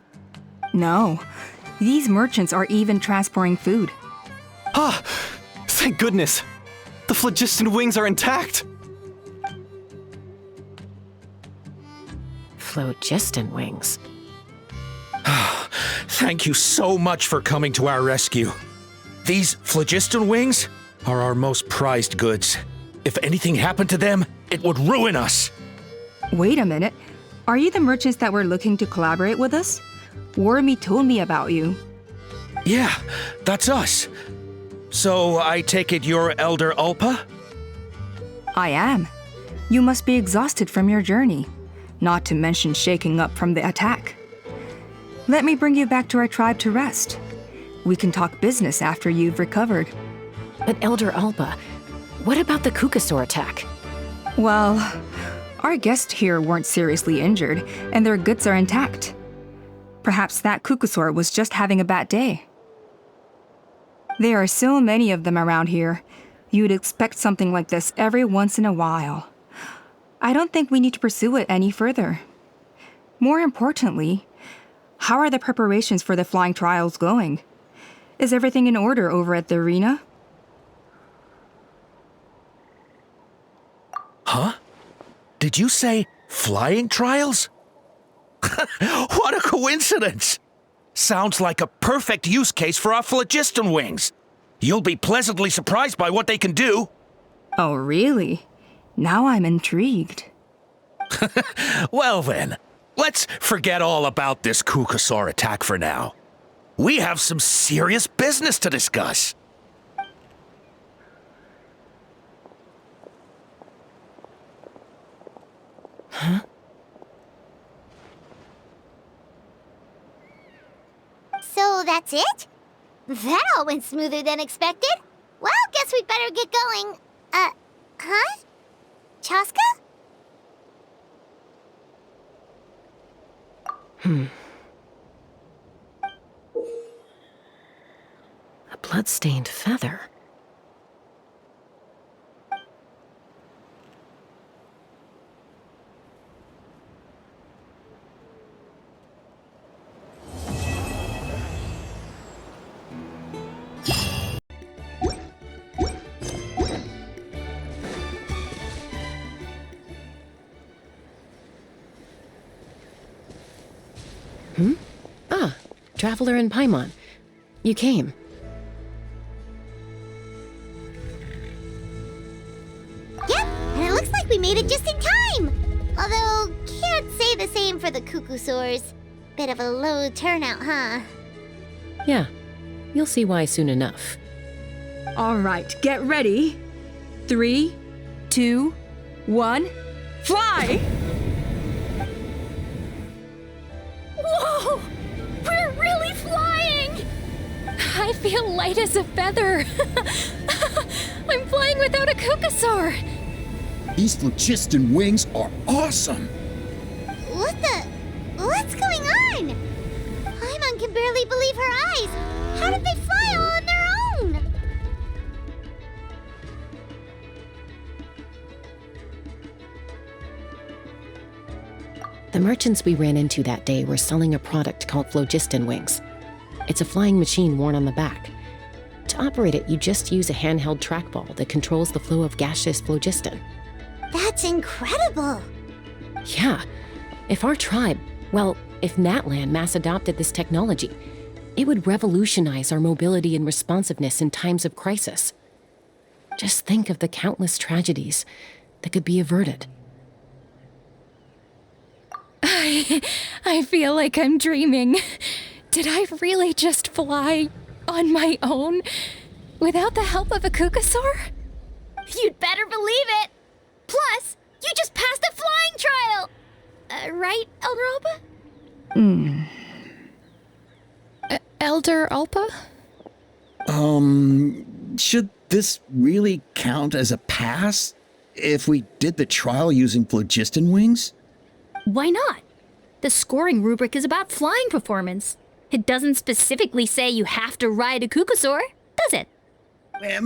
No. These merchants are even transporting food. Ah! Thank goodness! The phlogiston wings are intact! Phlogiston wings. Thank you so much for coming to our rescue. These phlogiston wings are our most prized goods. If anything happened to them, it would ruin us. Wait a minute. Are you the merchants that were looking to collaborate with us? Wormy told me about you. Yeah, that's us. So I take it you're Elder Ulpa? I am. You must be exhausted from your journey, not to mention shaking up from the attack. Let me bring you back to our tribe to rest. We can talk business after you've recovered. But Elder Alpa, what about the cuckoosaur attack? Well, our guests here weren't seriously injured, and their goods are intact. Perhaps that cuckoosaur was just having a bad day. There are so many of them around here. You'd expect something like this every once in a while. I don't think we need to pursue it any further. More importantly, how are the preparations for the flying trials going? Is everything in order over at the arena? Huh? Did you say flying trials? What a coincidence! Sounds like a perfect use case for our phlogiston wings. You'll be pleasantly surprised by what they can do. Oh, really? Now I'm intrigued. Well then, let's forget all about this cuckoosaur attack for now. We have some serious business to discuss. Huh? So that's it? That all went smoother than expected. Well, guess we'd better get going. Huh? Chaska? A blood-stained feather. Traveler in Paimon. You came. Yep, and it looks like we made it just in time. Although, can't say the same for the cuckoosaurs. Bit of a low turnout, huh? Yeah, you'll see why soon enough. All right, get ready. 3, 2, 1, fly! Whoa! We're really flying! I feel light as a feather. I'm flying without a cuckoosaur. These phlogiston wings are awesome. What's going on? Paimon can barely believe her eyes. How did they fly all on their own? The merchants we ran into that day were selling a product called phlogiston wings. It's a flying machine worn on the back. To operate it, you just use a handheld trackball that controls the flow of gaseous phlogiston. That's incredible. Yeah, if our tribe, well, If Natlan mass adopted this technology, it would revolutionize our mobility and responsiveness in times of crisis. Just think of the countless tragedies that could be averted. I feel like I'm dreaming. Did I really just fly on my own without the help of a Kukasaur? You'd better believe it! Plus, you just passed a flying trial! Right, Elder Alba? Elder Alpa? Should this really count as a pass if we did the trial using phlogiston wings? Why not? The scoring rubric is about flying performance. It doesn't specifically say you have to ride a Kukasaur, does it? Yeah,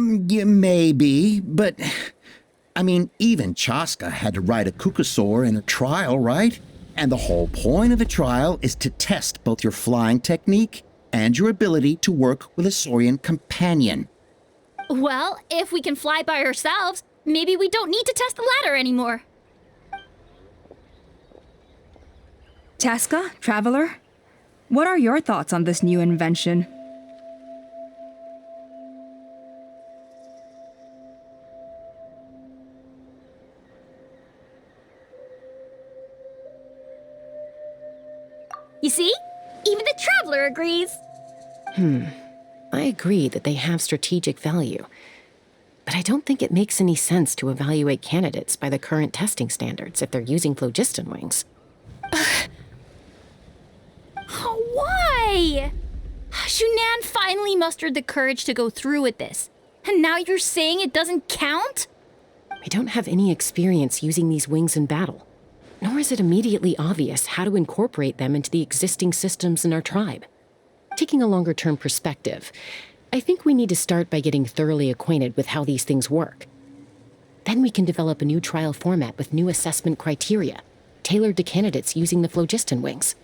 maybe, but I mean, even Chaska had to ride a Kukasaur in a trial, right? And the whole point of the trial is to test both your flying technique and your ability to work with a Saurian companion. Well, if we can fly by ourselves, maybe we don't need to test the ladder anymore. Chaska, Traveler, what are your thoughts on this new invention? You see? Even the Traveler agrees. I agree that they have strategic value, but I don't think it makes any sense to evaluate candidates by the current testing standards if they're using phlogiston wings. Why? Shunan finally mustered the courage to go through with this. And now you're saying it doesn't count? We don't have any experience using these wings in battle, nor is it immediately obvious how to incorporate them into the existing systems in our tribe. Taking a longer-term perspective, I think we need to start by getting thoroughly acquainted with how these things work. Then we can develop a new trial format with new assessment criteria, tailored to candidates using the phlogiston wings.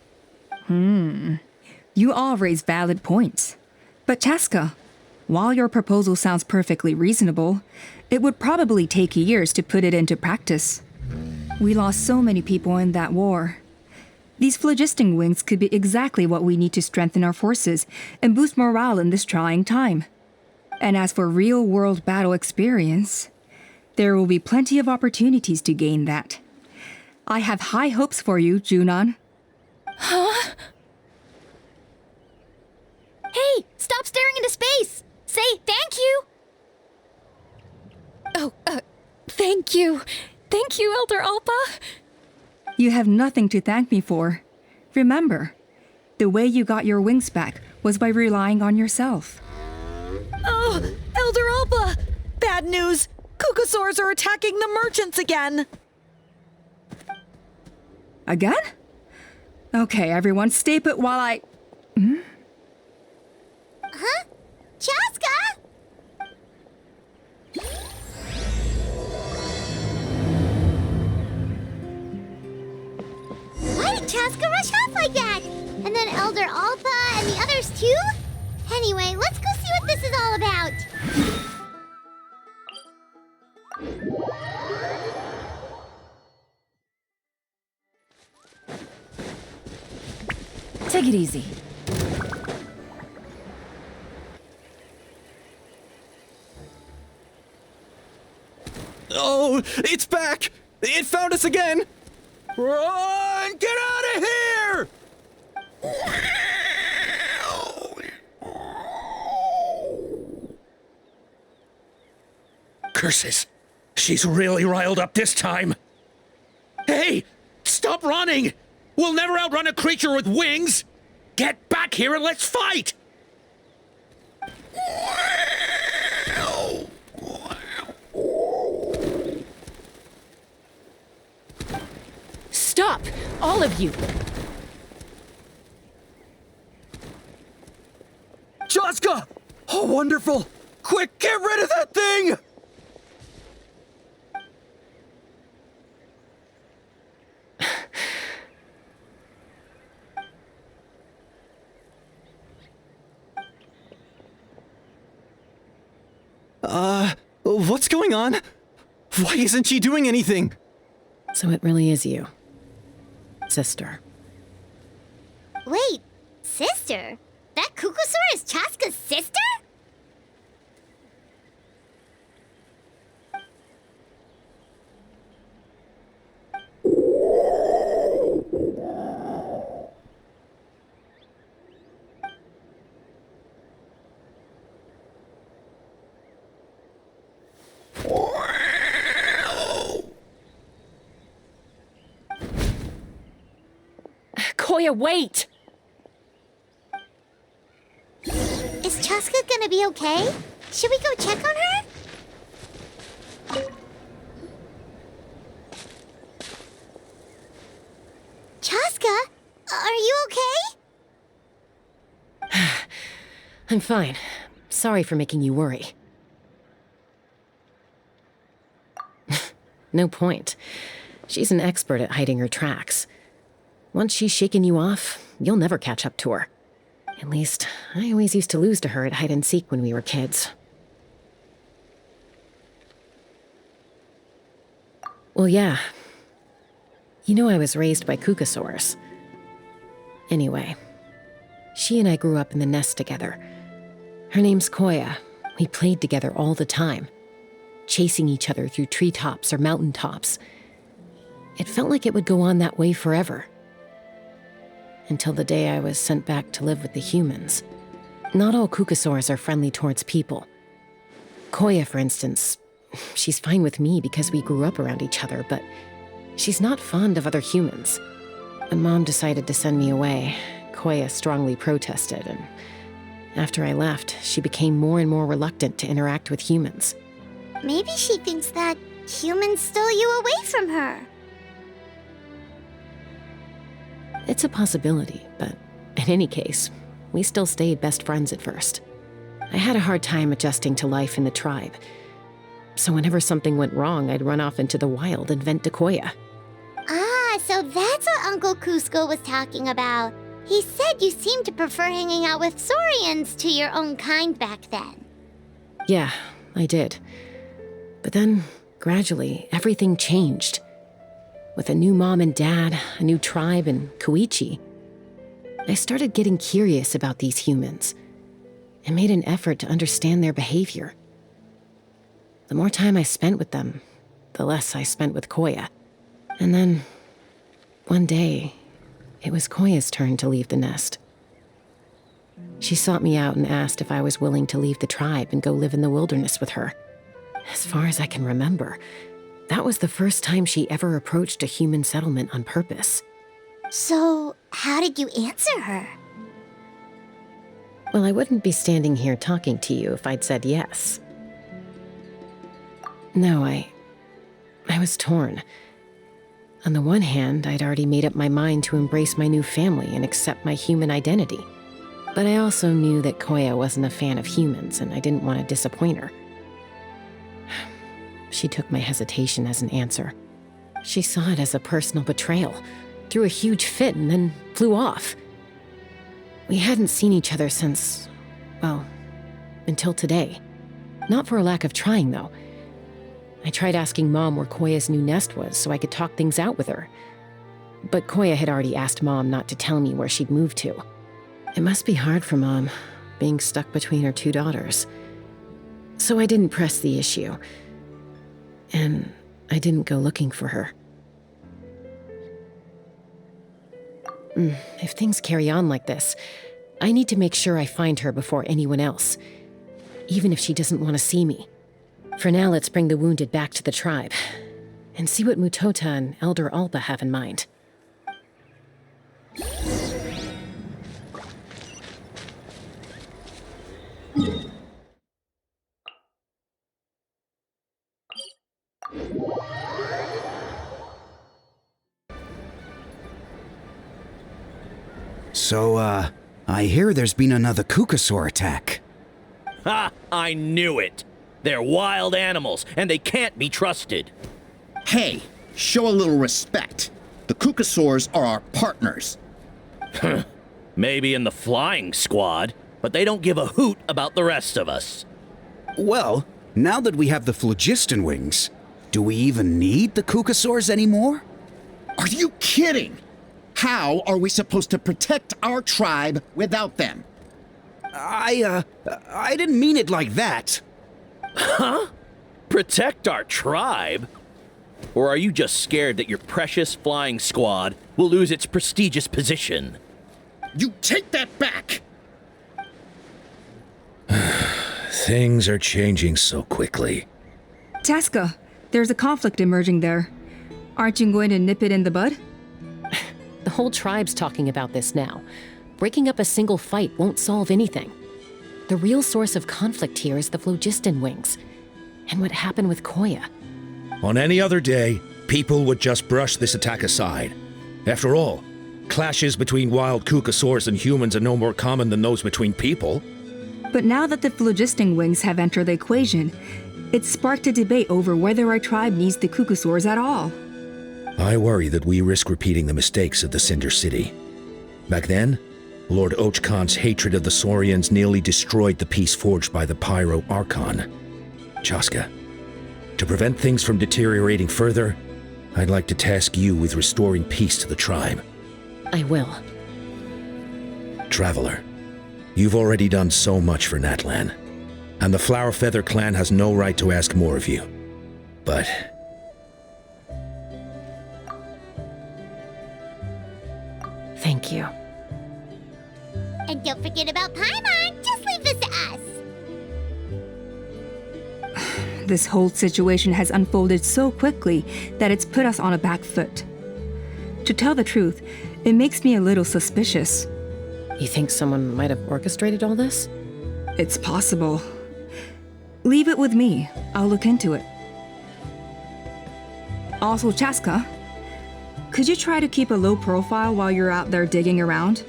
You all raise valid points. But Chaska, while your proposal sounds perfectly reasonable, it would probably take years to put it into practice. We lost so many people in that war. These phlogiston wings could be exactly what we need to strengthen our forces and boost morale in this trying time. And as for real-world battle experience, there will be plenty of opportunities to gain that. I have high hopes for you, Junon. Huh? Hey, stop staring into space! Say thank you! Oh, thank you. Thank you, Elder Alpa. You have nothing to thank me for. Remember, the way you got your wings back was by relying on yourself. Oh, Elder Alba! Bad news! Kukasaurs are attacking the merchants again! Again? Okay, everyone, stay put while I... Huh? Chaska? Why did Chaska rush off like that? And then Elder Alpa and the others too? Anyway, let's go see what this is all about. Take it easy. Oh, it's back! It found us again! Run! Get out of here! Curses! She's really riled up this time. Hey! Stop running! We'll never outrun a creature with wings! Get back here and let's fight! Stop! All of you! Chaska! Oh, wonderful! Quick, get rid of that thing! What's going on? Why isn't she doing anything? So it really is you, sister. Wait, sister? That Kukusaur is Chaska's sister? Koya, wait! Is Chaska gonna be okay? Should we go check on her? Chaska, are you okay? I'm fine. Sorry for making you worry. No point. She's an expert at hiding her tracks. Once she's shaken you off, you'll never catch up to her. At least, I always used to lose to her at hide-and-seek when we were kids. Well, yeah. You know I was raised by Kukusaurs. Anyway, she and I grew up in the nest together. Her name's Koya. We played together all the time, chasing each other through treetops or mountaintops. It felt like it would go on that way forever. Until the day I was sent back to live with the humans. Not all Kukusaurs are friendly towards people. Koya, for instance, she's fine with me because we grew up around each other, but she's not fond of other humans. When Mom decided to send me away, Koya strongly protested, and after I left, she became more and more reluctant to interact with humans. Maybe she thinks that humans stole you away from her. It's a possibility, but in any case, we still stayed best friends at first. I had a hard time adjusting to life in the tribe. So whenever something went wrong, I'd run off into the wild and vent to Koya. Ah, so that's what Uncle Cusco was talking about. He said you seemed to prefer hanging out with Saurians to your own kind back then. Yeah, I did. But then, gradually, everything changed. With a new mom and dad, a new tribe, and Koichi, I started getting curious about these humans and made an effort to understand their behavior. The more time I spent with them, the less I spent with Koya. And then, one day, it was Koya's turn to leave the nest. She sought me out and asked if I was willing to leave the tribe and go live in the wilderness with her. As far as I can remember, that was the first time she ever approached a human settlement on purpose. So, how did you answer her? Well, I wouldn't be standing here talking to you if I'd said yes. No, I was torn. On the one hand, I'd already made up my mind to embrace my new family and accept my human identity. But I also knew that Koya wasn't a fan of humans, and I didn't want to disappoint her. She took my hesitation as an answer. She saw it as a personal betrayal, threw a huge fit, and then flew off. We hadn't seen each other since, well, until today. Not for a lack of trying, though. I tried asking Mom where Koya's new nest was so I could talk things out with her. But Koya had already asked Mom not to tell me where she'd moved to. It must be hard for Mom, being stuck between her two daughters. So I didn't press the issue. And I didn't go looking for her. If things carry on like this, I need to make sure I find her before anyone else, even if she doesn't want to see me. For now, let's bring the wounded back to the tribe, and see what Mutota and Elder Alpa have in mind. So, I hear there's been another Kukusaur attack. Ha! I knew it! They're wild animals, and they can't be trusted. Hey, show a little respect. The Kukusaurs are our partners. Maybe in the flying squad, but they don't give a hoot about the rest of us. Well, now that we have the phlogiston wings, do we even need the Kukusaurs anymore? Are you kidding? How are we supposed to protect our tribe without them? I didn't mean it like that. Huh? Protect our tribe? Or are you just scared that your precious flying squad will lose its prestigious position? You take that back! Things are changing so quickly. Chaska, there's a conflict emerging there. Aren't you going to nip it in the bud? The whole tribe's talking about this now. Breaking up a single fight won't solve anything. The real source of conflict here is the phlogiston wings, and what happened with Koya. On any other day, people would just brush this attack aside. After all, clashes between wild Kukasaurs and humans are no more common than those between people. But now that the phlogiston wings have entered the equation, it's sparked a debate over whether our tribe needs the Kukasaurs at all. I worry that we risk repeating the mistakes of the Cinder City. Back then, Lord Ochkon's hatred of the Saurians nearly destroyed the peace forged by the Pyro Archon. Chaska, to prevent things from deteriorating further, I'd like to task you with restoring peace to the tribe. I will. Traveler, you've already done so much for Natlan, and the Flower Feather clan has no right to ask more of you. But thank you. And don't forget about Paimon. Just leave this to us. This whole situation has unfolded so quickly that it's put us on a back foot. To tell the truth, it makes me a little suspicious. You think someone might have orchestrated all this? It's possible. Leave it with me. I'll look into it. Also, Chaska, could you try to keep a low profile while you're out there digging around?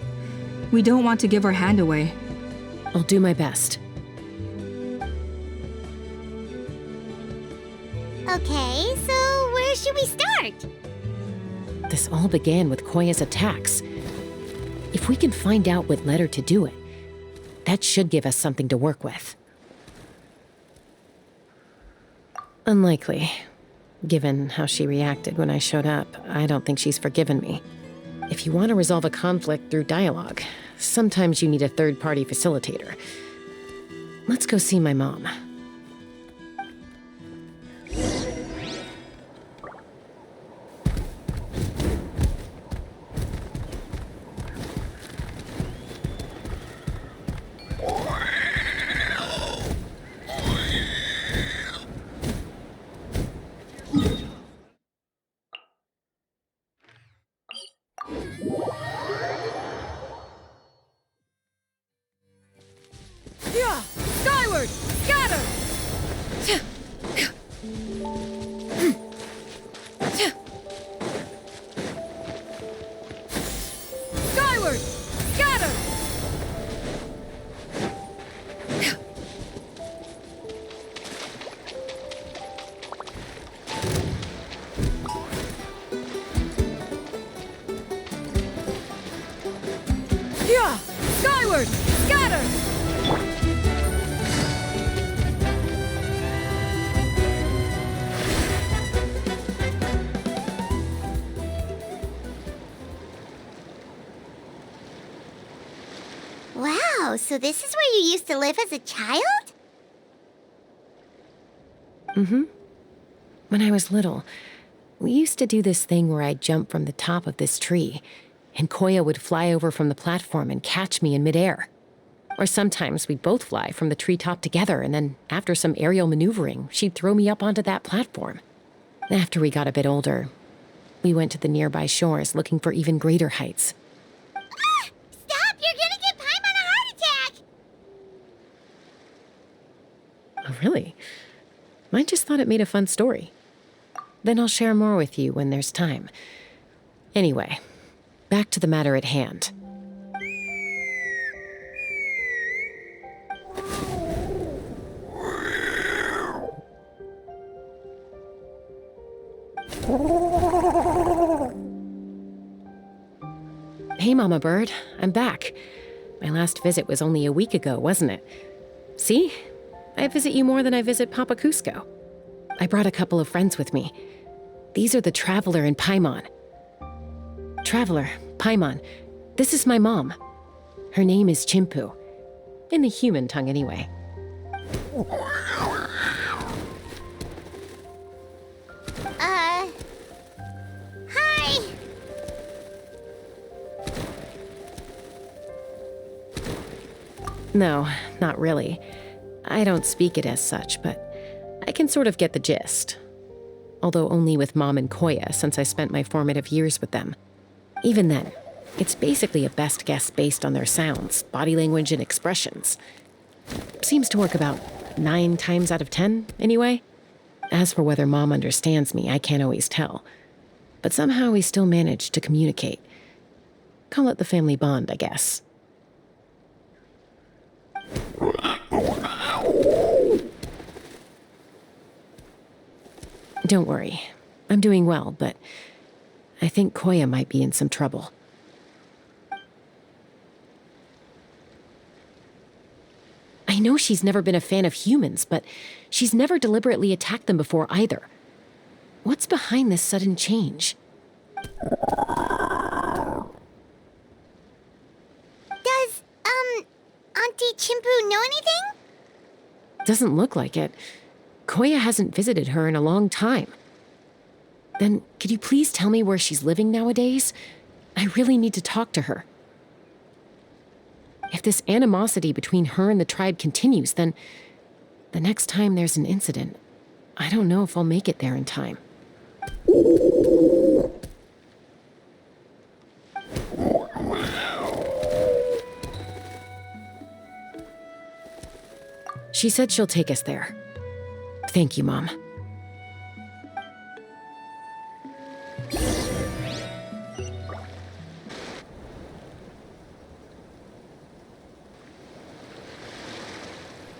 We don't want to give our hand away. I'll do my best. Okay, so where should we start? This all began with Koya's attacks. If we can find out what led her to do it, that should give us something to work with. Unlikely. Given how she reacted when I showed up, I don't think she's forgiven me. If you want to resolve a conflict through dialogue, sometimes you need a third-party facilitator. Let's go see my mom. Skyward! Scatter! Skyward! Scatter! Yeah! Skyward! Scatter! Wow, so this is where you used to live as a child? Mm-hmm. When I was little, we used to do this thing where I'd jump from the top of this tree, and Koya would fly over from the platform and catch me in midair. Or sometimes we'd both fly from the treetop together, and then after some aerial maneuvering, she'd throw me up onto that platform. After we got a bit older, we went to the nearby shores looking for even greater heights. Stop! You're gonna give Paimon a heart attack! Oh, really? I just thought it made a fun story. Then I'll share more with you when there's time. Anyway, back to the matter at hand. Hey, Mama Bird, I'm back. My last visit was only a week ago, wasn't it? See? I visit you more than I visit Papa Cusco. I brought a couple of friends with me. These are the Traveler and Paimon. Traveler, Paimon, this is my mom. Her name is Chimpu. In the human tongue, anyway. Hi! No, not really. I don't speak it as such, but I can sort of get the gist. Although only with Mom and Koya since I spent my formative years with them. Even then, it's basically a best guess based on their sounds, body language, and expressions. Seems to work about 9 times out of 10, anyway. As for whether Mom understands me, I can't always tell. But somehow we still manage to communicate. Call it the family bond, I guess. Don't worry. I'm doing well, but I think Koya might be in some trouble. I know she's never been a fan of humans, but she's never deliberately attacked them before either. What's behind this sudden change? Does, Auntie Chimpu know anything? Doesn't look like it. Koya hasn't visited her in a long time. Then, could you please tell me where she's living nowadays? I really need to talk to her. If this animosity between her and the tribe continues, then the next time there's an incident, I don't know if I'll make it there in time. She said she'll take us there. Thank you, Mom.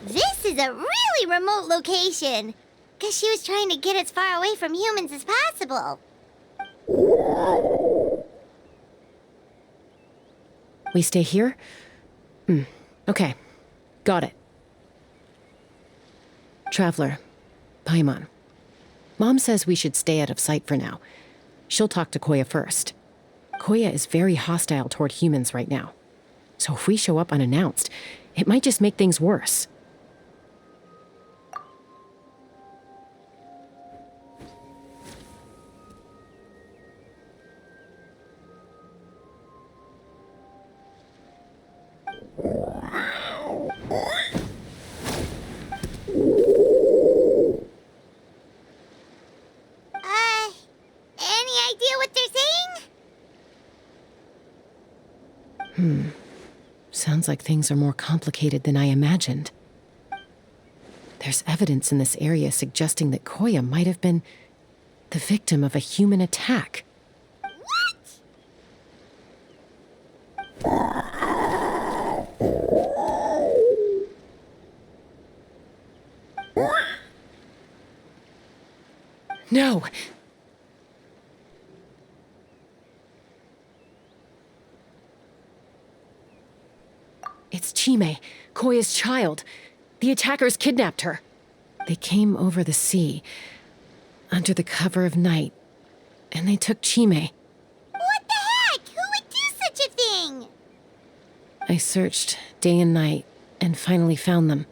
This is a really remote location. Guess she was trying to get as far away from humans as possible. We stay here? Okay. Got it. Traveler, Paimon. Mom says we should stay out of sight for now. She'll talk to Koya first. Koya is very hostile toward humans right now. So if we show up unannounced, it might just make things worse. Any idea what they're saying? Sounds like things are more complicated than I imagined. There's evidence in this area suggesting that Koya might have been the victim of a human attack. No! It's Chime, Koya's child. The attackers kidnapped her. They came over the sea, under the cover of night, and they took Chime. What the heck? Who would do such a thing? I searched day and night, and finally found them.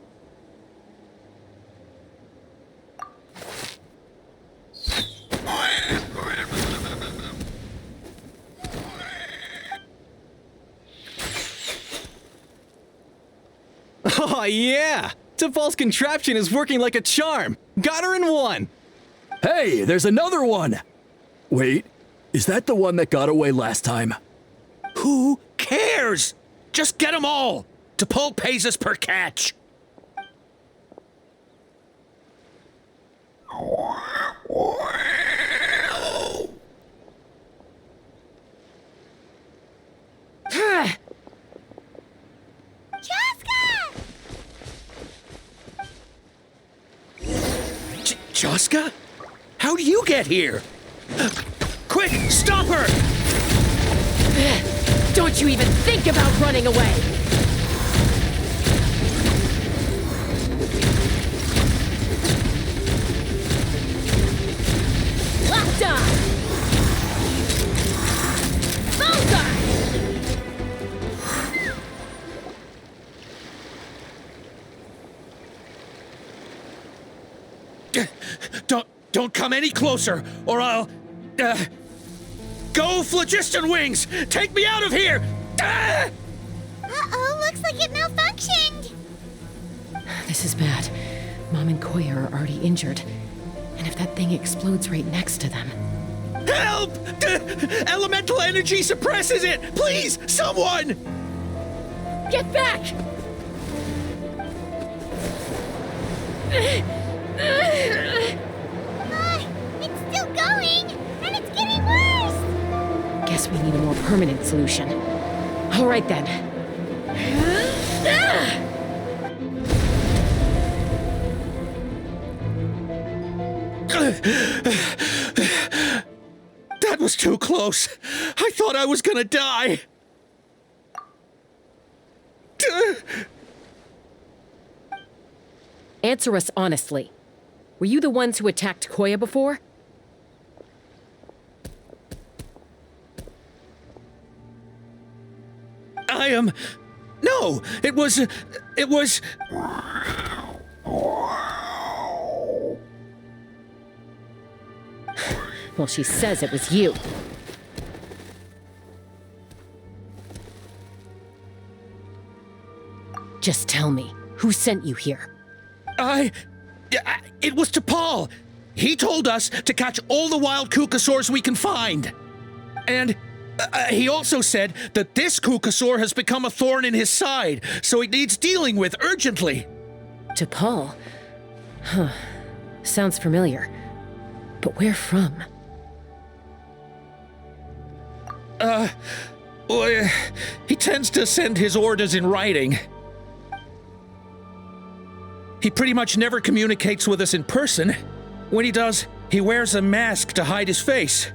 Oh, yeah! Tafal's contraption is working like a charm! Got her in one! Hey, there's another one! Wait, is that the one that got away last time? Who cares? Just get them all! T'Pol pays us per catch! Chaska? How'd you get here? Quick, stop her! Don't you even think about running away! Locked on! Bullseye! Don't come any closer, or I'll... Go, Phlogiston Wings! Take me out of here! Ah! Uh-oh, looks like it malfunctioned. This is bad. Mom and Koya are already injured. And if that thing explodes right next to them... Help! Elemental energy suppresses it! Please, someone! Get back! It's still going, and it's getting worse. Guess we need a more permanent solution. All right then. That was too close. I thought I was gonna die. Answer us honestly. Were you the ones who attacked Koya before? I am... No, it was... Well, she says it was you. Just tell me, who sent you here? It was to Paul. He told us to catch all the wild Kukasaurs we can find. And he also said that this Kukasaur has become a thorn in his side, so it needs dealing with urgently. To Paul? Huh. Sounds familiar. But where from? Well, he tends to send his orders in writing. He pretty much never communicates with us in person. When he does, he wears a mask to hide his face.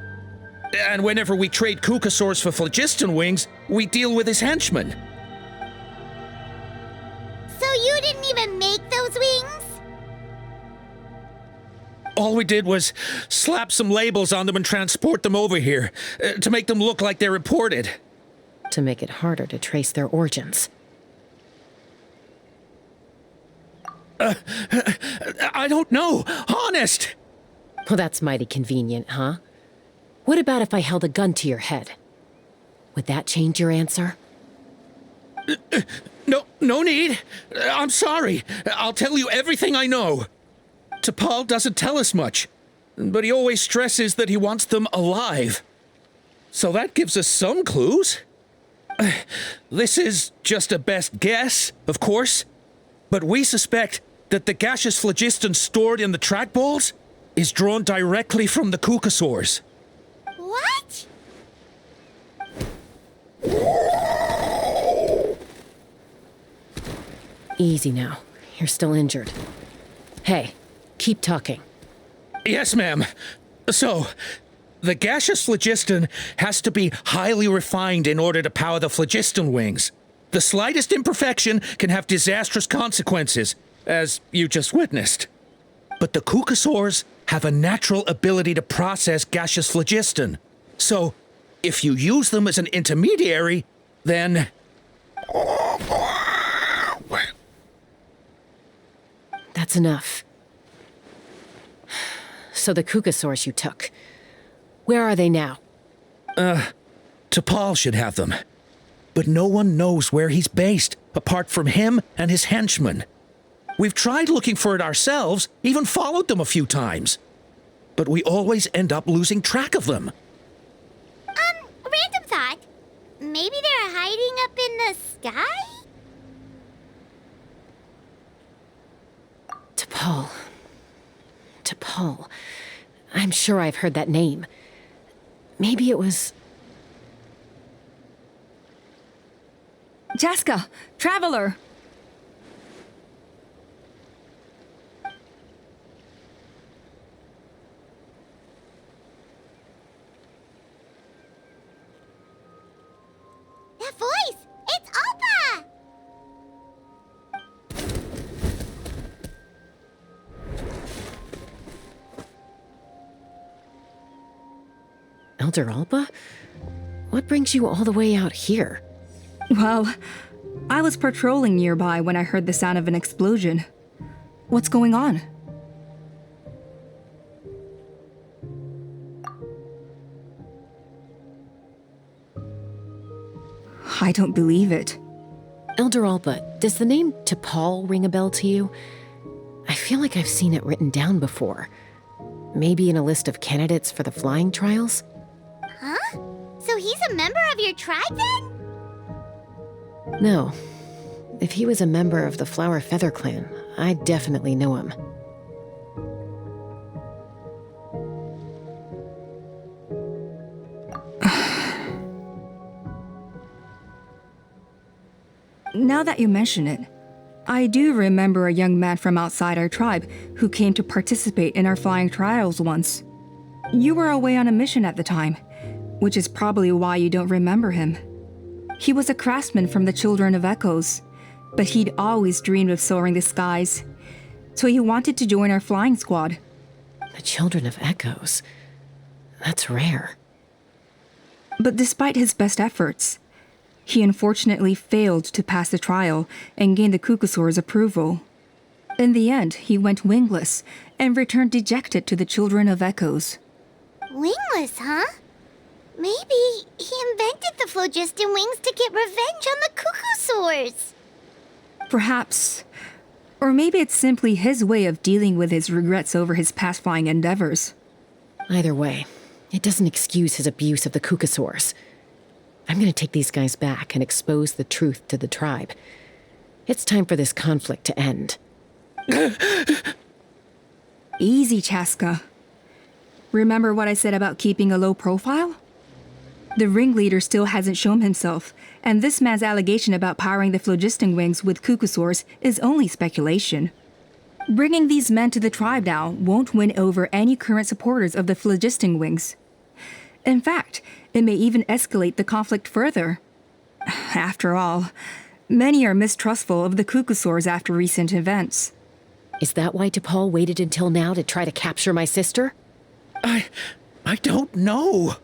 And whenever we trade Kukasaurs for Phlogiston Wings, we deal with his henchmen. So you didn't even make those wings? All we did was slap some labels on them and transport them over here, to make them look like they're imported. To make it harder to trace their origins. I don't know, honest! Well, that's mighty convenient, huh? What about if I held a gun to your head? Would that change your answer? No need. I'm sorry. I'll tell you everything I know. T'Pol doesn't tell us much, but he always stresses that he wants them alive. So that gives us some clues. This is just a best guess, of course, but we suspect that the gaseous phlogiston stored in the trackballs is drawn directly from the Kukasaurs. What? Easy now. You're still injured. Hey, keep talking. Yes, ma'am. So, the gaseous phlogiston has to be highly refined in order to power the phlogiston wings. The slightest imperfection can have disastrous consequences, as you just witnessed. But the Kukasaurs have a natural ability to process gaseous phlogiston. So, if you use them as an intermediary, then... That's enough. So the Kukasaurs you took, where are they now? T'Pol should have them. But no one knows where he's based, apart from him and his henchmen. We've tried looking for it ourselves, even followed them a few times. But we always end up losing track of them. Random thought. Maybe they're hiding up in the sky? T'Pol. I'm sure I've heard that name. Maybe it was... Jaska, Traveler! That voice! It's Alpa! Elder Alpa? What brings you all the way out here? Well, I was patrolling nearby when I heard the sound of an explosion. What's going on? I don't believe it. Elder Alba, does the name T'Pol ring a bell to you? I feel like I've seen it written down before. Maybe in a list of candidates for the flying trials? Huh? So he's a member of your tribe then? No. If he was a member of the Flower Feather Clan, I'd definitely know him. Now that you mention it, I do remember a young man from outside our tribe who came to participate in our flying trials once. You were away on a mission at the time, which is probably why you don't remember him. He was a craftsman from the Children of Echoes, but he'd always dreamed of soaring the skies, so he wanted to join our flying squad. The Children of Echoes? That's rare. But despite his best efforts, he unfortunately failed to pass the trial and gain the Kukusaur's approval. In the end, he went wingless and returned dejected to the Children of Echoes. Wingless, huh? Maybe he invented the phlogiston wings to get revenge on the Kukusaurs. Perhaps. Or maybe it's simply his way of dealing with his regrets over his past flying endeavors. Either way, it doesn't excuse his abuse of the Kukusaurs. I'm gonna take these guys back and expose the truth to the tribe. It's time for this conflict to end. Easy, Chaska. Remember what I said about keeping a low profile? The ringleader still hasn't shown himself, and this man's allegation about powering the phlogiston wings with Kukusaurs is only speculation. Bringing these men to the tribe now won't win over any current supporters of the phlogiston wings. In fact, it may even escalate the conflict further. After all, many are mistrustful of the Kukusaurs after recent events. Is that why T'Pol waited until now to try to capture my sister? I don't know.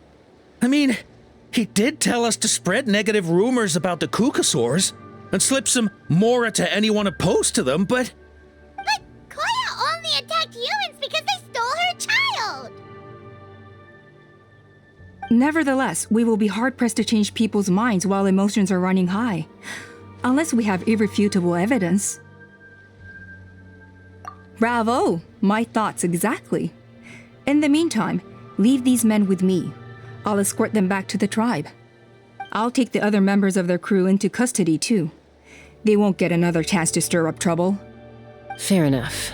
I mean, he did tell us to spread negative rumors about the Kukusaurs and slip some Mora to anyone opposed to them, but... But Koya only attacked humans because they stole her child! Nevertheless, we will be hard-pressed to change people's minds while emotions are running high. Unless we have irrefutable evidence. Bravo! My thoughts exactly. In the meantime, leave these men with me. I'll escort them back to the tribe. I'll take the other members of their crew into custody too. They won't get another chance to stir up trouble. Fair enough.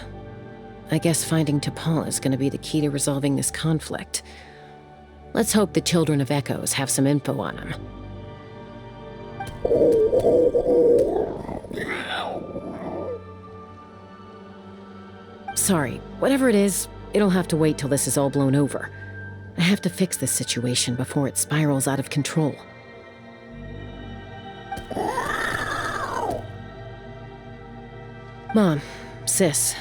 I guess finding T'Pol is gonna be the key to resolving this conflict. Let's hope the Children of Echoes have some info on him. Sorry, whatever it is, it'll have to wait till this is all blown over. I have to fix this situation before it spirals out of control. Mom, sis,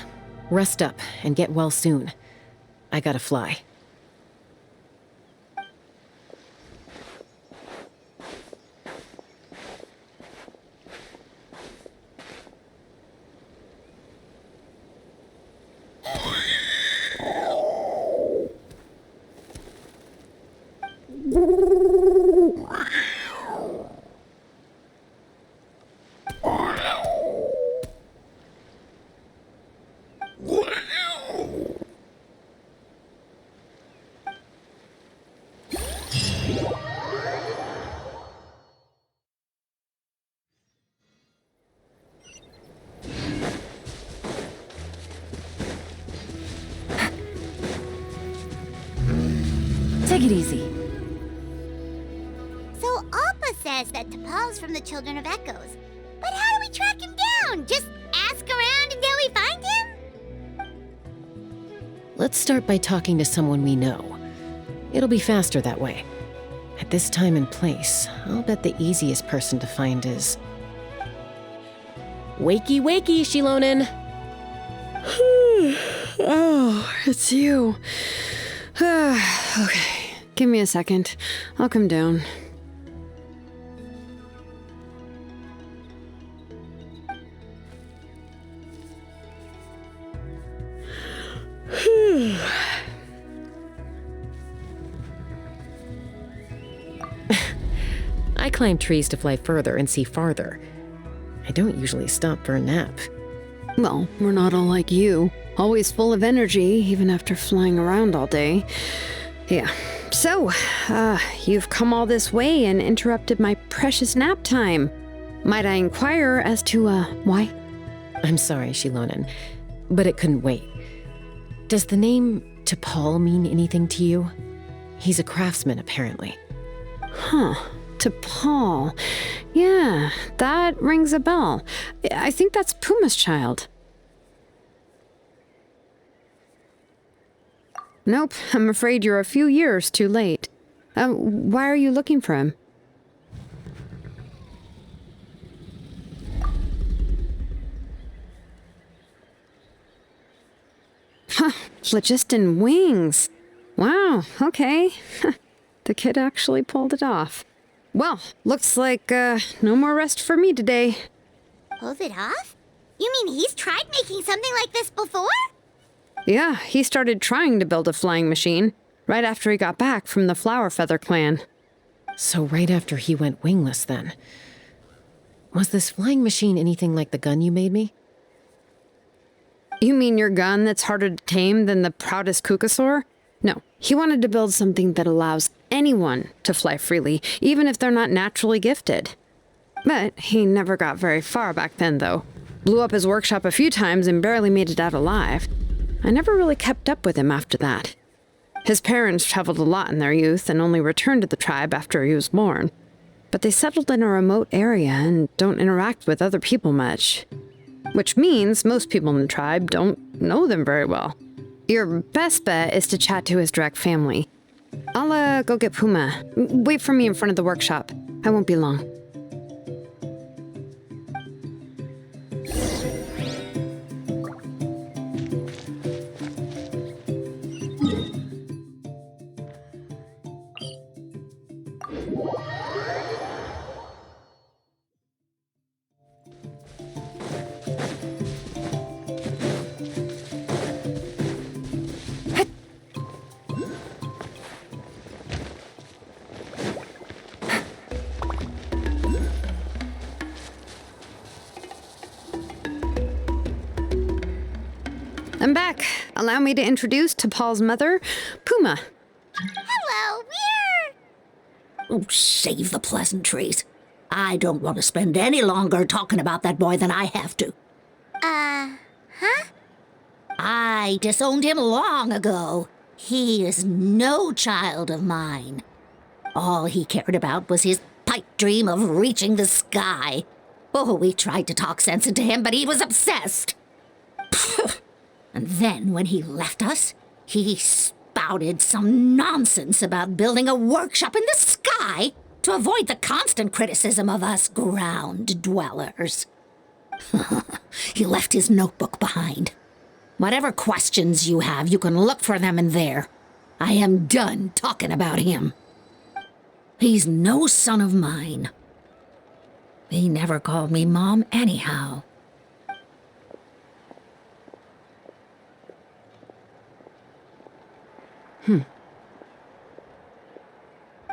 rest up and get well soon. I gotta fly. Take it easy. So Appa says that T'Pol's from the Children of Echoes. But how do we track him down? Just ask around until we find him? Let's start by talking to someone we know. It'll be faster that way. At this time and place, I'll bet the easiest person to find is... Wakey, wakey, Shilonen! Oh, it's you. Okay, give me a second. I'll come down. I climb trees to fly further and see farther. I don't usually stop for a nap. Well, we're not all like you. Always full of energy, even after flying around all day. Yeah. So, you've come all this way and interrupted my precious nap time. Might I inquire as to, why? I'm sorry, Tlalocan, but it couldn't wait. Does the name T'Pol mean anything to you? He's a craftsman, apparently. Huh. T'Pol. Yeah, that rings a bell. I think that's Puma's child. Nope, I'm afraid you're a few years too late. Why are you looking for him? Huh, phlogiston wings. Wow, okay. The kid actually pulled it off. Well, looks like, no more rest for me today. Pulled it off? You mean he's tried making something like this before? Yeah, he started trying to build a flying machine right after he got back from the Flower Feather clan. So right after he went wingless, then. Was this flying machine anything like the gun you made me? You mean your gun that's harder to tame than the proudest Kukasaur? No, he wanted to build something that allows anyone to fly freely, even if they're not naturally gifted. But he never got very far back then, though. Blew up his workshop a few times and barely made it out alive. I never really kept up with him after that. His parents traveled a lot in their youth and only returned to the tribe after he was born. But they settled in a remote area and don't interact with other people much. Which means most people in the tribe don't know them very well. Your best bet is to chat to his direct family. I'll, go get Puma. Wait for me in front of the workshop. I won't be long. I'm back. Allow me to introduce T'Pol's mother, Puma. Hello, we're... Oh, save the pleasantries. I don't want to spend any longer talking about that boy than I have to. Huh? I disowned him long ago. He is no child of mine. All he cared about was his pipe dream of reaching the sky. Oh, we tried to talk sense into him, but he was obsessed. And then when he left us, he spouted some nonsense about building a workshop in the sky to avoid the constant criticism of us ground dwellers. He left his notebook behind. Whatever questions you have, you can look for them in there. I am done talking about him. He's no son of mine. He never called me Mom anyhow.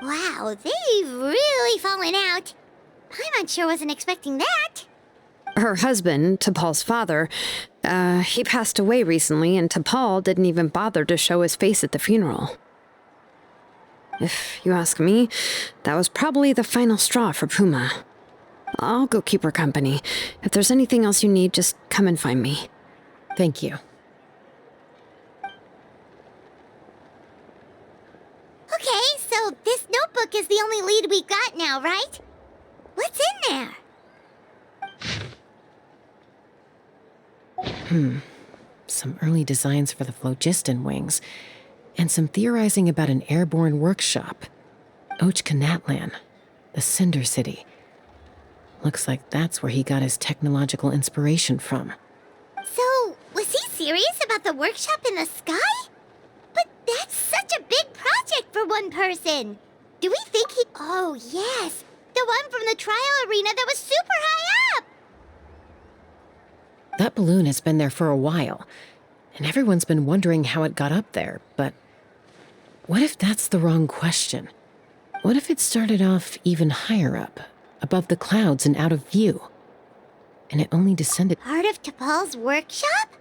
Wow, they've really fallen out. Paimon sure wasn't expecting that. Her husband, T'Pol's father, he passed away recently, and T'Pol didn't even bother to show his face at the funeral. If you ask me, that was probably the final straw for Puma. I'll go keep her company. If there's anything else you need, just come and find me. Thank you. Okay, so this notebook is the only lead we've got now, right? What's in there? Some early designs for the phlogiston wings, and some theorizing about an airborne workshop. Tlalocan, the Cinder City. Looks like that's where he got his technological inspiration from. So, was he serious about the workshop in the sky? But that's such a big project for one person. Do we think he... Oh, yes. The one from the trial arena that was super high up. That balloon has been there for a while, and everyone's been wondering how it got up there, but what if that's the wrong question? What if it started off even higher up, above the clouds and out of view? And it only descended... Part of T'Pol's workshop?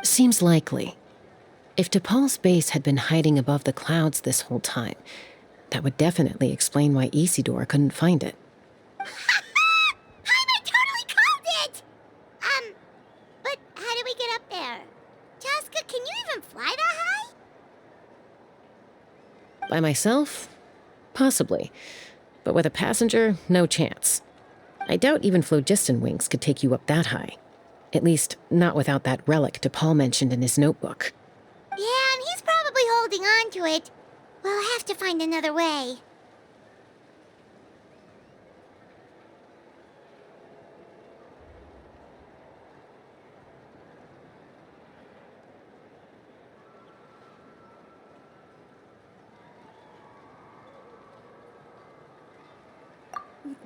Seems likely. If T'Pol's base had been hiding above the clouds this whole time, that would definitely explain why Isidore couldn't find it. I totally called it! But how do we get up there? Chaska, can you even fly that high? By myself? Possibly. But with a passenger, no chance. I doubt even phlogiston wings could take you up that high. At least, not without that relic T'Pol mentioned in his notebook. Yeah, and he's probably holding on to it. We'll have to find another way.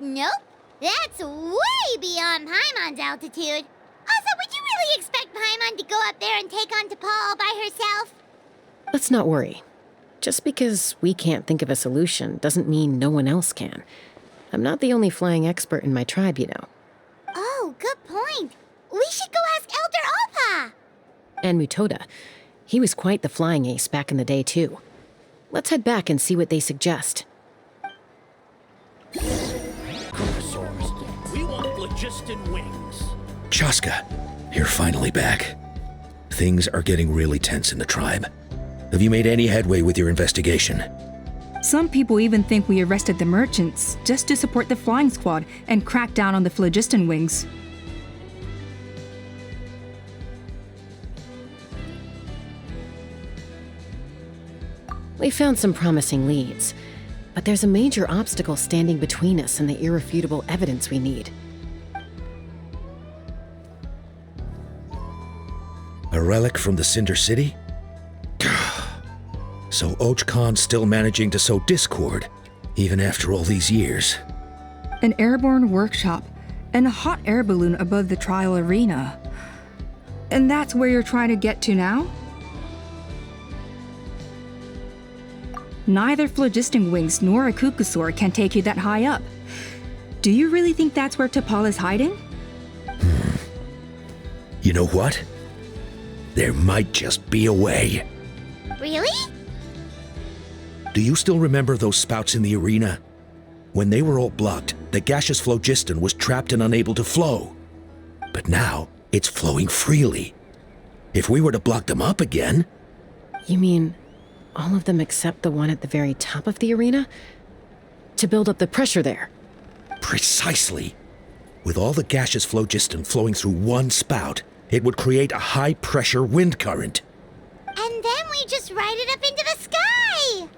Nope. That's way beyond Paimon's altitude. Also, would you really expect Paimon to go up there and take on T'Pol all by herself? Let's not worry. Just because we can't think of a solution doesn't mean no one else can. I'm not the only flying expert in my tribe, you know. Oh, good point. We should go ask Elder Alpa. And Mutoda. He was quite the flying ace back in the day, too. Let's head back and see what they suggest. We want phlogiston wings. Chaska, you're finally back. Things are getting really tense in the tribe. Have you made any headway with your investigation? Some people even think we arrested the merchants just to support the flying squad and crack down on the phlogiston wings. We found some promising leads, but there's a major obstacle standing between us and the irrefutable evidence we need. A relic from the Cinder City? So Oj Khan's still managing to sow discord, even after all these years. An airborne workshop and a hot air balloon above the trial arena. And that's where you're trying to get to now? Neither phlogiston wings nor a Kukusaur can take you that high up. Do you really think that's where T'Pol is hiding? You know what? There might just be a way. Really? Do you still remember those spouts in the arena? When they were all blocked, the gaseous phlogiston was trapped and unable to flow. But now, it's flowing freely. If we were to block them up again... You mean all of them except the one at the very top of the arena? To build up the pressure there? Precisely. With all the gaseous phlogiston flowing through one spout, it would create a high-pressure wind current. And then we just ride it up into the sky!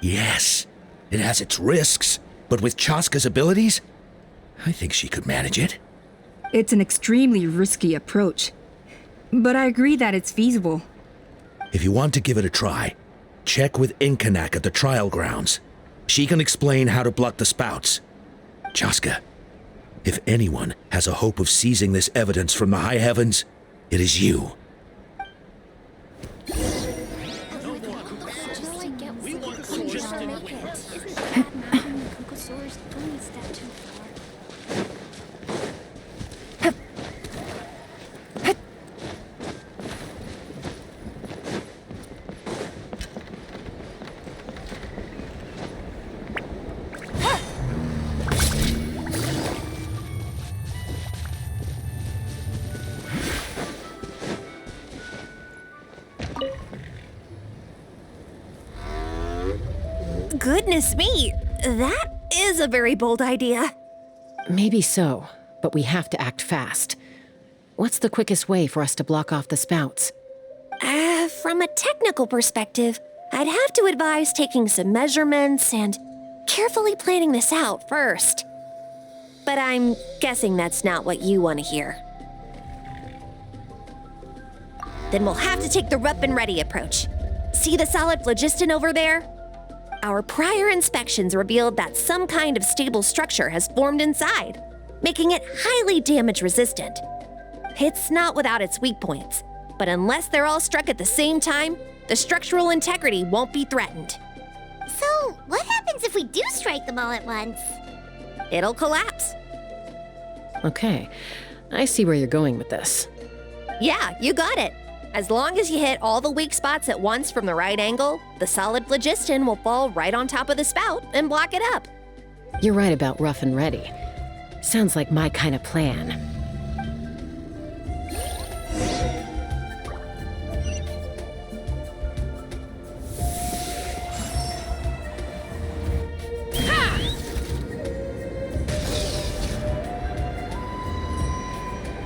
Yes, it has its risks, but with Chaska's abilities, I think she could manage it. It's an extremely risky approach, but I agree that it's feasible. If you want to give it a try, check with Inkanak at the trial grounds. She can explain how to block the spouts. Chaska, if anyone has a hope of seizing this evidence from the high heavens, it is you. Goodness me, that is a very bold idea. Maybe so, but we have to act fast. What's the quickest way for us to block off the spouts? From a technical perspective, I'd have to advise taking some measurements and carefully planning this out first. But I'm guessing that's not what you want to hear. Then we'll have to take the rough and ready approach. See the solid phlogiston over there? Our prior inspections revealed that some kind of stable structure has formed inside, making it highly damage resistant. It's not without its weak points, but unless they're all struck at the same time, the structural integrity won't be threatened. So, what happens happens if we do strike them all at once? It'll collapse. Okay, I see where you're going with this. Yeah, you got it. As long as you hit all the weak spots at once from the right angle, the solid phlogiston will fall right on top of the spout and block it up. You're right about rough and ready. Sounds like my kind of plan.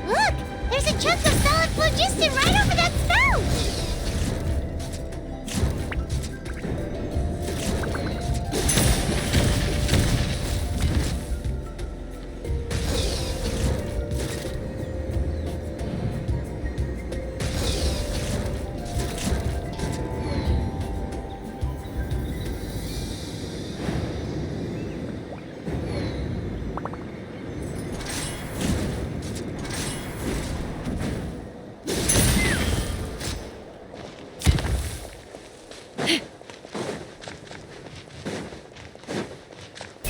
Look! There's a chunk of solid phlogiston right over that spout!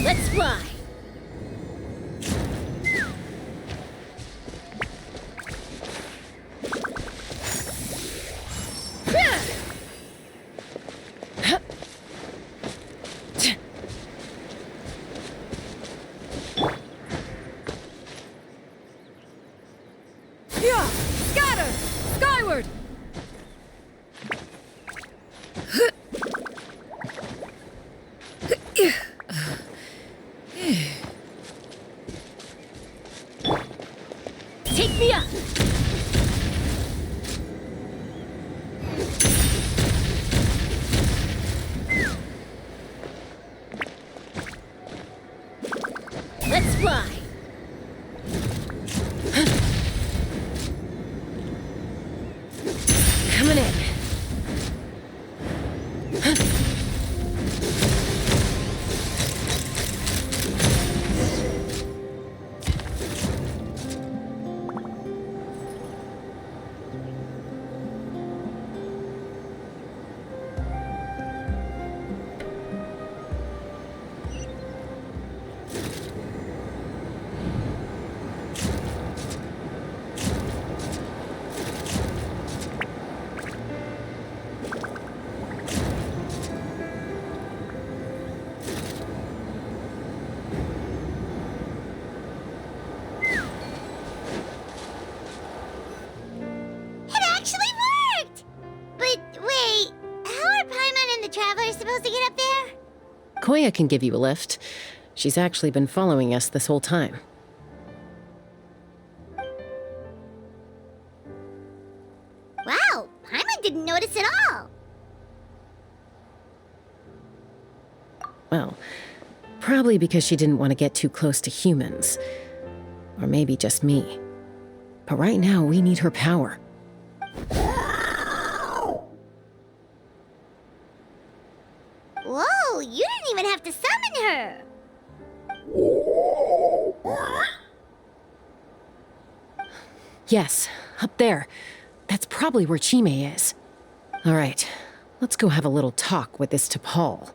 Let's fly! Yeah! Scatter! Skyward! Take me up! Let's fly! Coming in. It actually worked! But wait, how are Paimon and the Traveler supposed to get up there? Koya can give you a lift. She's actually been following us this whole time. Wow, Paimon didn't notice at all. Well, probably because she didn't want to get too close to humans. Or maybe just me. But right now, we need her power. Whoa, you didn't even have to summon her. Yes, up there. That's probably where Chime is. All right, let's go have a little talk with this T'Pol.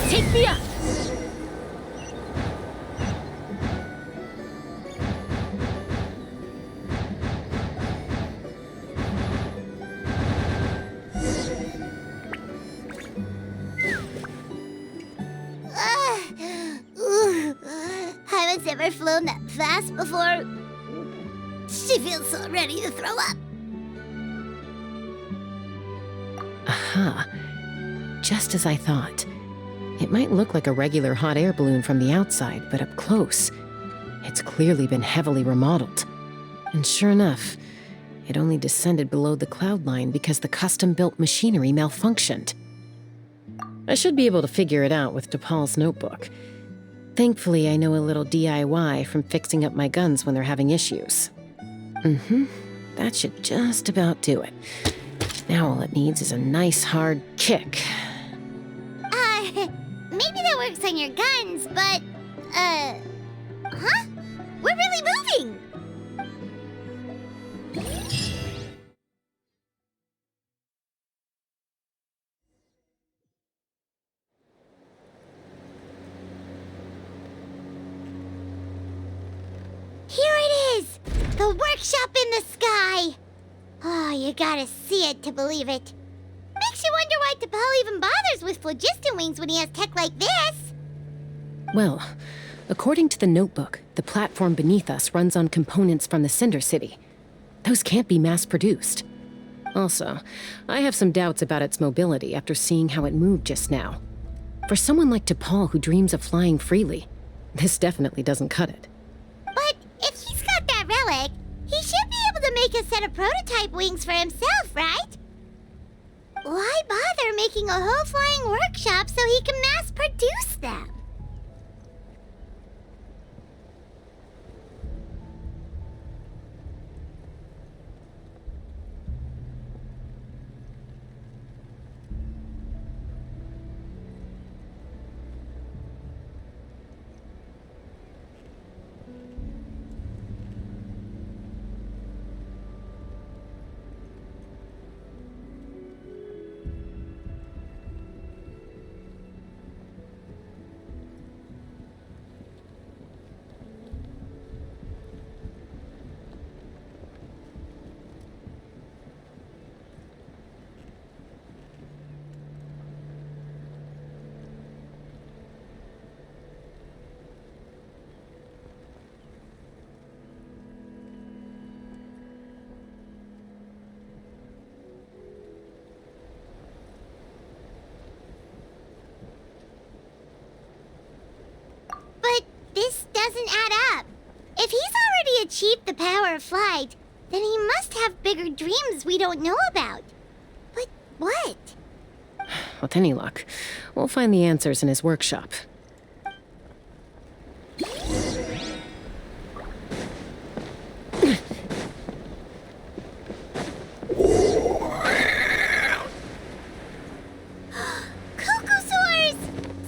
Take me up! Haven't ever flown that fast before. She feels so ready to throw up. Aha. Just as I thought. It might look like a regular hot air balloon from the outside, but up close, it's clearly been heavily remodeled. And sure enough, it only descended below the cloud line because the custom-built machinery malfunctioned. I should be able to figure it out with T'Pol's notebook. Thankfully, I know a little DIY from fixing up my guns when they're having issues. That should just about do it. Now all it needs is a nice hard kick. Maybe that works on your guns, but, huh? We're really moving! The workshop in the sky! Oh, you gotta see it to believe it. Makes you wonder why T'Pol even bothers with phlogiston wings when he has tech like this. Well, according to the notebook, the platform beneath us runs on components from the Cinder City. Those can't be mass-produced. Also, I have some doubts about its mobility after seeing how it moved just now. For someone like T'Pol who dreams of flying freely, this definitely doesn't cut it. But if he's got that relic, he should be able to make a set of prototype wings for himself, right? Why bother making a whole flying workshop so he can mass-produce them? But this doesn't add up. If he's already achieved the power of flight, then he must have bigger dreams we don't know about. But what? With any luck, we'll find the answers in his workshop. Cuckoosaurs!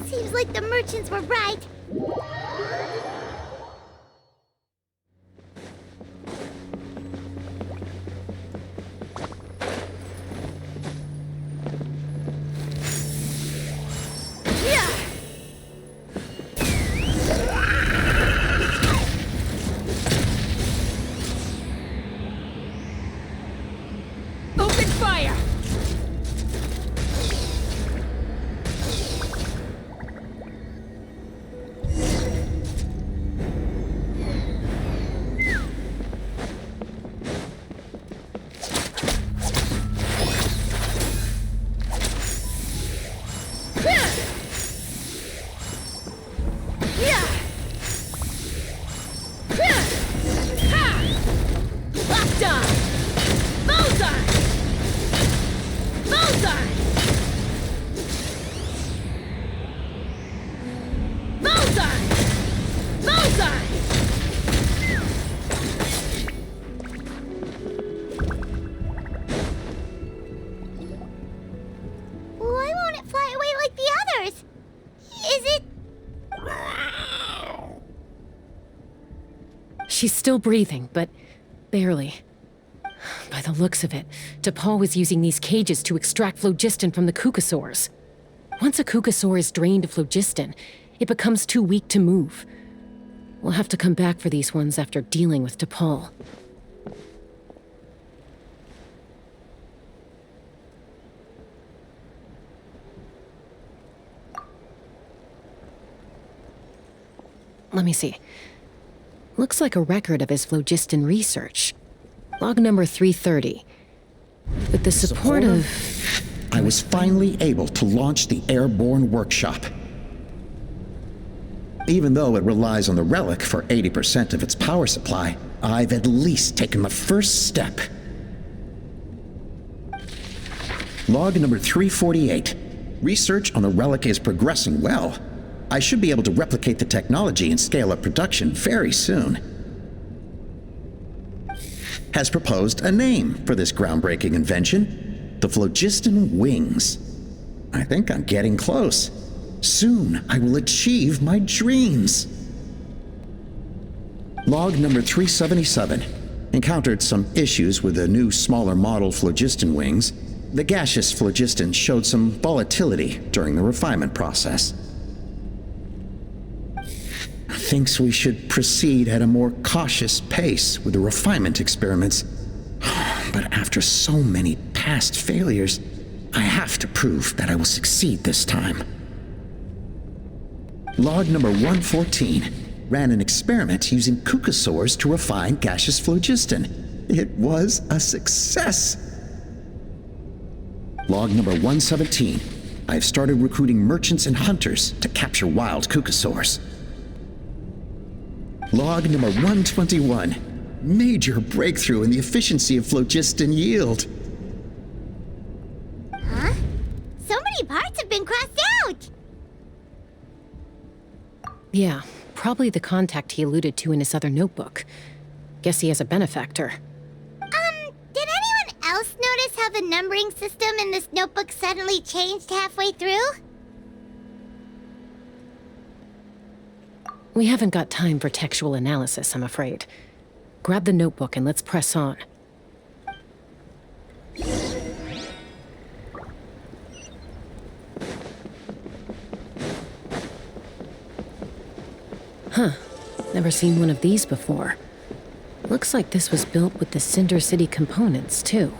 Seems like the merchants were right. Open fire! Why won't it fly away like the others? Is it... She's still breathing, but barely. By the looks of it, T'Pol was using these cages to extract phlogiston from the Cuckosaurs. Once a Cuckosaur is drained of phlogiston, it becomes too weak to move. We'll have to come back for these ones after dealing with T'Pol. Let me see. Looks like a record of his phlogiston research. Log number 330. With the support of... I was finally able to launch the airborne workshop. Even though it relies on the relic for 80% of its power supply, I've at least taken the first step. Log number 348. Research on the relic is progressing well. I should be able to replicate the technology and scale up production very soon. Has proposed a name for this groundbreaking invention: the phlogiston wings. I think I'm getting close. Soon I will achieve my dreams. Log number 377. Encountered some issues with the new smaller model phlogiston wings. The gaseous phlogiston showed some volatility during the refinement process. thinks we should proceed at a more cautious pace with the refinement experiments. But after so many past failures, I have to prove that I will succeed this time. Log number 114 ran an experiment using cucosaurs to refine gaseous phlogiston. It was a success. Log number 117. I've started recruiting merchants and hunters to capture wild cucosaurs. Log number 121. Major breakthrough in the efficiency of phlogiston yield. Huh? So many parts have been crossed out! Yeah, probably the contact he alluded to in his other notebook. Guess he has a benefactor. Did anyone else notice how the numbering system in this notebook suddenly changed halfway through? We haven't got time for textual analysis, I'm afraid. Grab the notebook and let's press on. Huh. Never seen one of these before. Looks like this was built with the Cinder City components, too.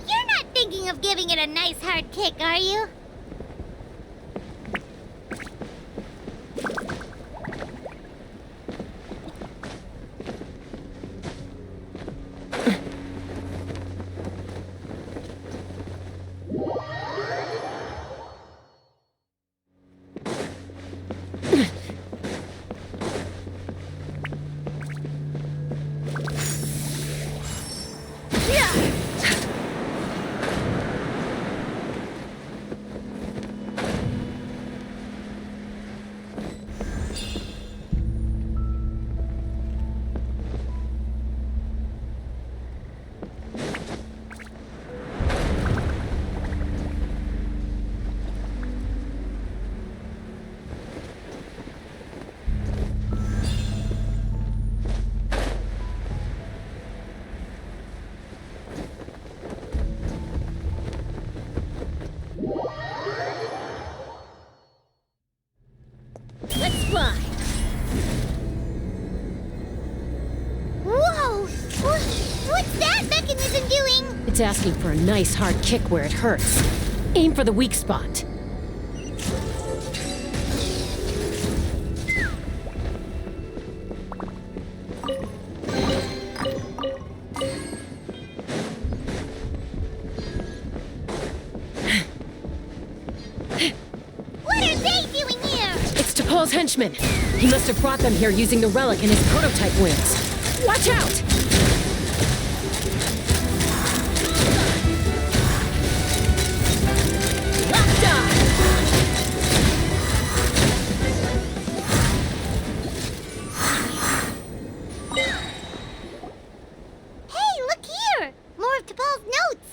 You're not thinking of giving it a nice hard kick, are you? Let's fly! Whoa! What's that mechanism doing? It's asking for a nice hard kick where it hurts. Aim for the weak spot. What are they doing here? It's T'Pol's henchman. He must have brought them here using the relic in his prototype wings. Watch out! Hey, look here! More of T'Pol's notes!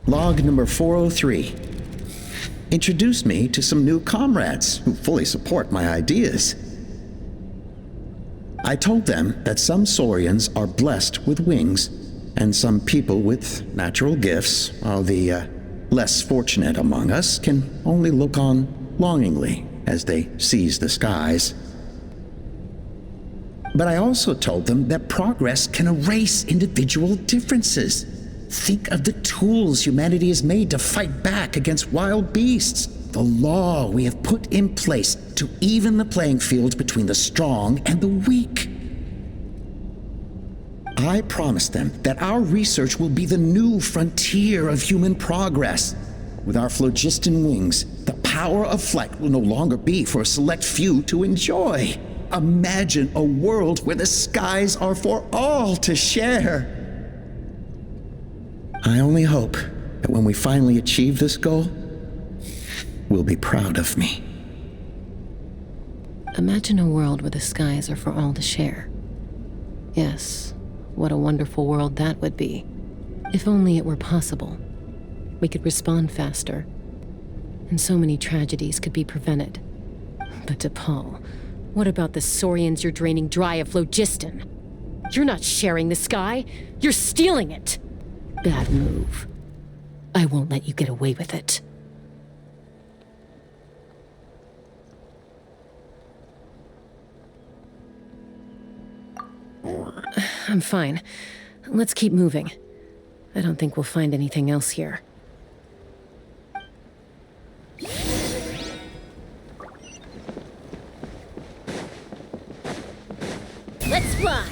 Log number 403. Introduce me to some new comrades who fully support my ideas. I told them that some Saurians are blessed with wings, and some people with natural gifts, while the less fortunate among us can only look on longingly as they seize the skies. But I also told them that progress can erase individual differences. Think of the tools humanity has made to fight back against wild beasts. The law we have put in place to even the playing field between the strong and the weak. I promised them that our research will be the new frontier of human progress. With our phlogiston wings, the power of flight will no longer be for a select few to enjoy. Imagine a world where the skies are for all to share. I only hope that when we finally achieve this goal, we'll be proud of me. Imagine a world where the skies are for all to share. Yes, what a wonderful world that would be. If only it were possible. We could respond faster, and so many tragedies could be prevented. But T'Pol, what about the Saurians you're draining dry of phlogiston? You're not sharing the sky, you're stealing it! Bad move. I won't let you get away with it. I'm fine. Let's keep moving. I don't think we'll find anything else here. Let's fly.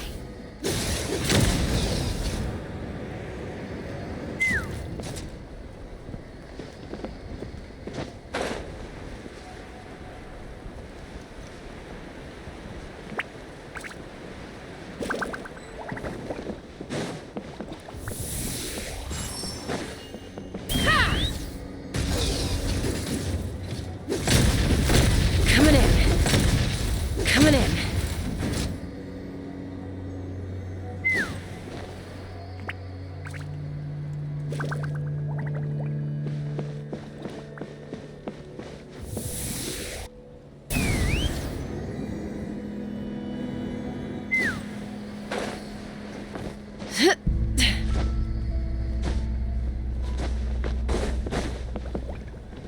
Coming in. Coming in.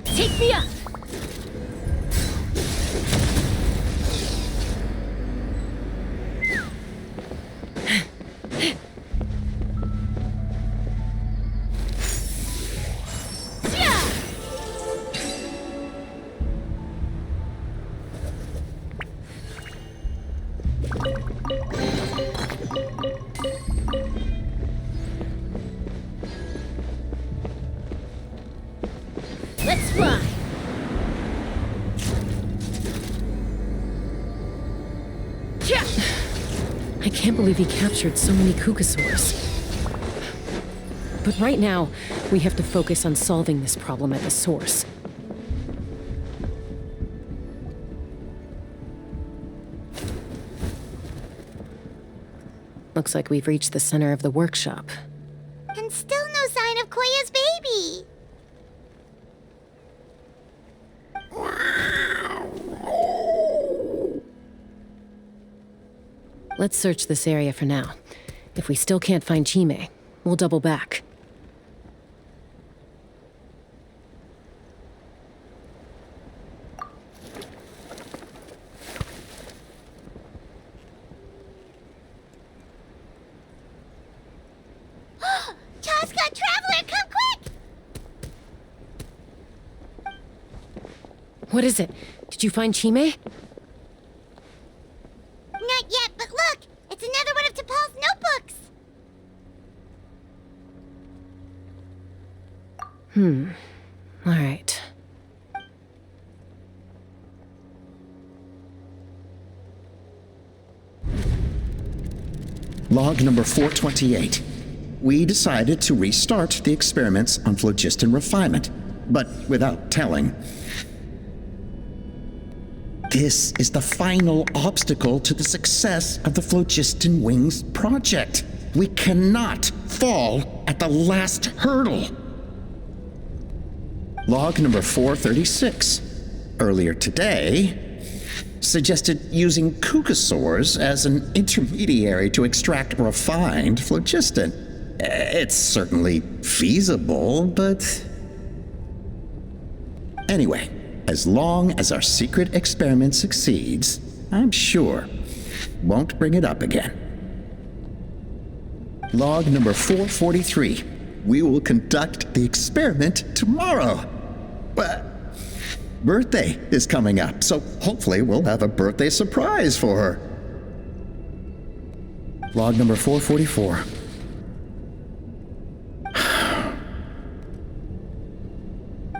Take me up. Let's fly. I can't believe he captured so many Kukasaurs. But right now, we have to focus on solving this problem at the source. Looks like we've reached the center of the workshop. And still no sign of Koya's baby. Let's search this area for now. If we still can't find Chime, we'll double back. Chaska, Traveler, come quick! What is it? Did you find Chime? Not yet, but look! It's another one of T'Pol's notebooks! All right. Log number 428. We decided to restart the experiments on phlogiston refinement, but without telling. This is the final obstacle to the success of the Phlogiston Wings project. We cannot fall at the last hurdle. Log number 436. Earlier today, suggested using Kukasaurs as an intermediary to extract refined phlogiston. It's certainly feasible, but... Anyway, as long as our secret experiment succeeds, I'm sure won't bring it up again. Log number 443. We will conduct the experiment tomorrow. But birthday is coming up, so hopefully we'll have a birthday surprise for her. Log number 444.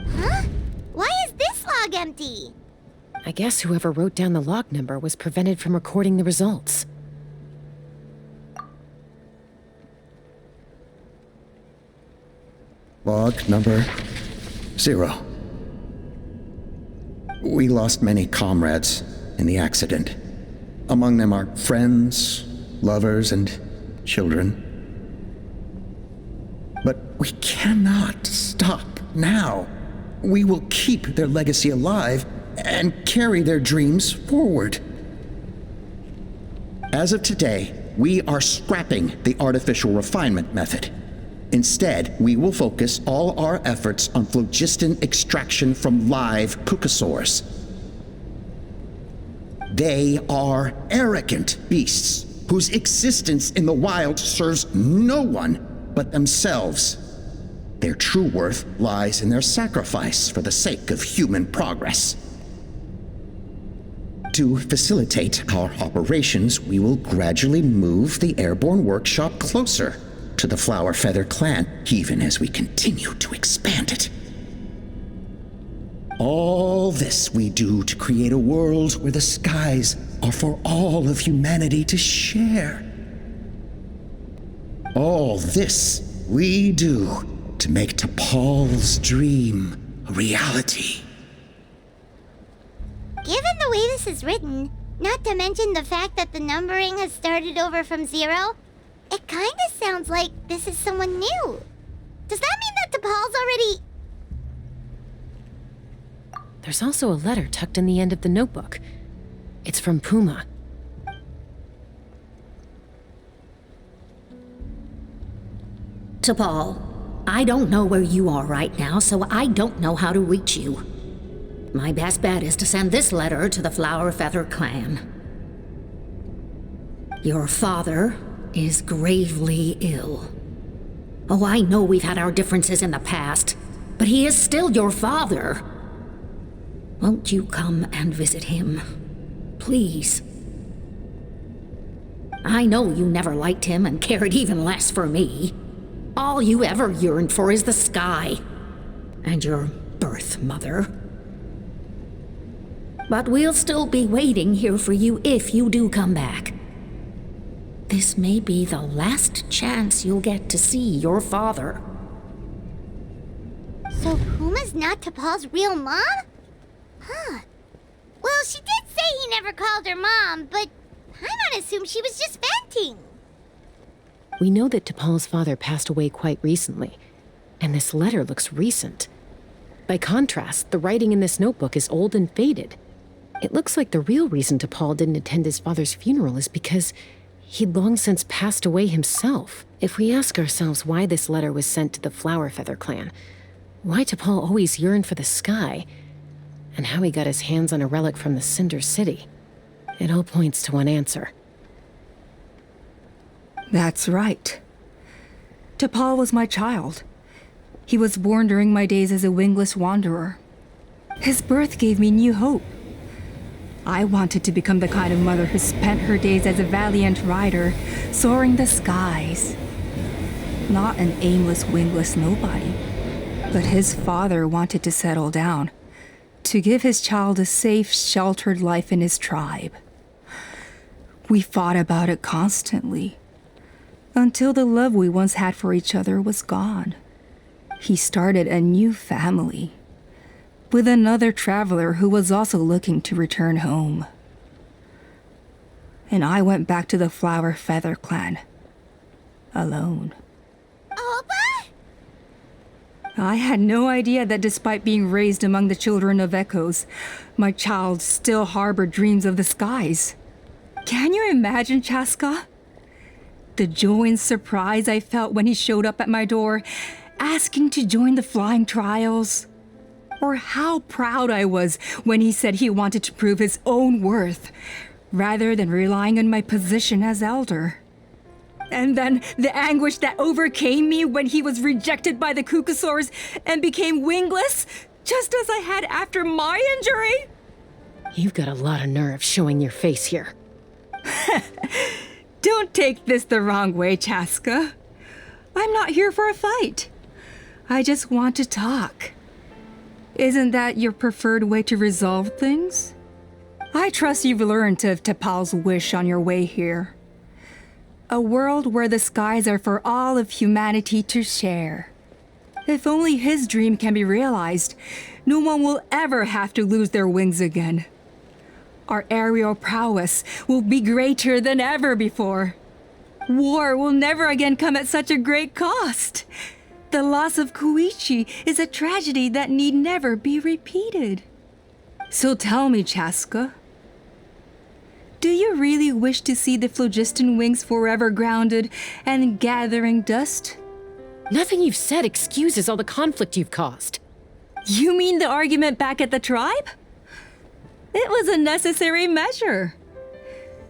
Huh? Why is this log empty? I guess whoever wrote down the log number was prevented from recording the results. Log number 0. We lost many comrades in the accident. Among them are friends, lovers, and children. But we cannot stop now. We will keep their legacy alive and carry their dreams forward. As of today, we are scrapping the artificial refinement method. Instead, we will focus all our efforts on phlogiston extraction from live Kukasaurs. They are arrogant beasts, whose existence in the wild serves no one but themselves. Their true worth lies in their sacrifice for the sake of human progress. To facilitate our operations, we will gradually move the airborne workshop closer to the Flower Feather clan, even as we continue to expand it. All this we do to create a world where the skies are for all of humanity to share. All this we do to make T'Pol's dream a reality. Given the way this is written, not to mention the fact that the numbering has started over from 0, it kinda sounds like this is someone new. Does that mean that T'Pol's already... There's also a letter tucked in the end of the notebook. It's from Puma. T'Pol, I don't know where you are right now, so I don't know how to reach you. My best bet is to send this letter to the Flower Feather clan. Your father is gravely ill. Oh, I know we've had our differences in the past, but he is still your father. Won't you come and visit him? Please. I know you never liked him and cared even less for me. All you ever yearned for is the sky and your birth mother. But we'll still be waiting here for you if you do come back. This may be the last chance you'll get to see your father. So Puma's not T'Pol's real mom? Huh. Well, she did say he never called her mom, but I'm gonna assume she was just venting. We know that T'Pol's father passed away quite recently, and this letter looks recent. By contrast, the writing in this notebook is old and faded. It looks like the real reason T'Pol didn't attend his father's funeral is because he'd long since passed away himself. If we ask ourselves why this letter was sent to the Flower Feather clan, why T'Pol always yearned for the sky, and how he got his hands on a relic from the Cinder City, it all points to one answer. That's right. T'Pol was my child. He was born during my days as a wingless wanderer. His birth gave me new hope. I wanted to become the kind of mother who spent her days as a valiant rider, soaring the skies. Not an aimless, wingless nobody. But his father wanted to settle down, to give his child a safe, sheltered life in his tribe. We fought about it constantly, until the love we once had for each other was gone. He started a new family, with another traveler who was also looking to return home. And I went back to the Flower Feather clan, alone. Alba? I had no idea that despite being raised among the children of echoes, my child still harbored dreams of the skies. Can you imagine, Chaska? The joy and surprise I felt when he showed up at my door, asking to join the flying trials. Or how proud I was when he said he wanted to prove his own worth, rather than relying on my position as elder. And then the anguish that overcame me when he was rejected by the Cucusaurs and became wingless, just as I had after my injury. You've got a lot of nerve showing your face here. Don't take this the wrong way, Chaska. I'm not here for a fight. I just want to talk. Isn't that your preferred way to resolve things? I trust you've learned of T'Pol's wish on your way here. A world where the skies are for all of humanity to share. If only his dream can be realized, no one will ever have to lose their wings again. Our aerial prowess will be greater than ever before. War will never again come at such a great cost. The loss of Koichi is a tragedy that need never be repeated. So tell me, Chaska, do you really wish to see the phlogiston wings forever grounded and gathering dust? Nothing you've said excuses all the conflict you've caused. You mean the argument back at the tribe? It was a necessary measure.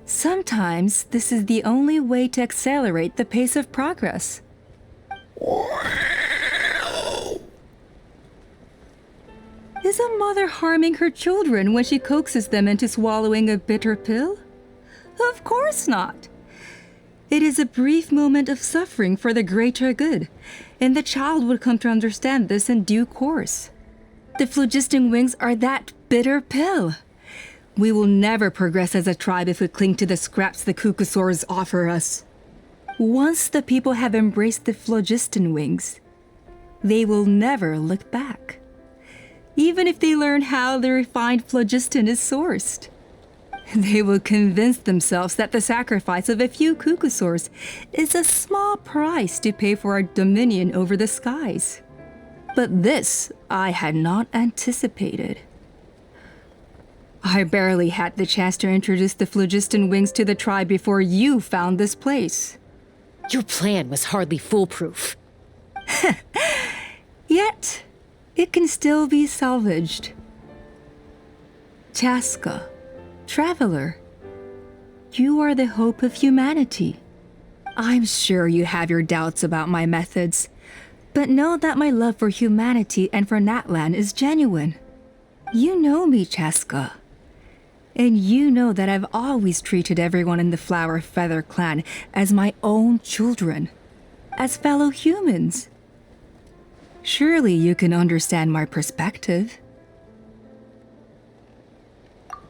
Sometimes this is the only way to accelerate the pace of progress. Is a mother harming her children when she coaxes them into swallowing a bitter pill? Of course not. It is a brief moment of suffering for the greater good, and the child would come to understand this in due course. The phlogiston wings are that bitter pill. We will never progress as a tribe if we cling to the scraps the Cucusaurs offer us. Once the people have embraced the phlogiston wings, they will never look back. Even if they learn how the refined phlogiston is sourced. They will convince themselves that the sacrifice of a few Cucusaurs is a small price to pay for our dominion over the skies. But this I had not anticipated. I barely had the chance to introduce the phlogiston wings to the tribe before you found this place. Your plan was hardly foolproof. Yet, it can still be salvaged. Chaska, Traveler, you are the hope of humanity. I'm sure you have your doubts about my methods, but know that my love for humanity and for Natlan is genuine. You know me, Chaska. And you know that I've always treated everyone in the Flower Feather clan as my own children, as fellow humans. Surely you can understand my perspective.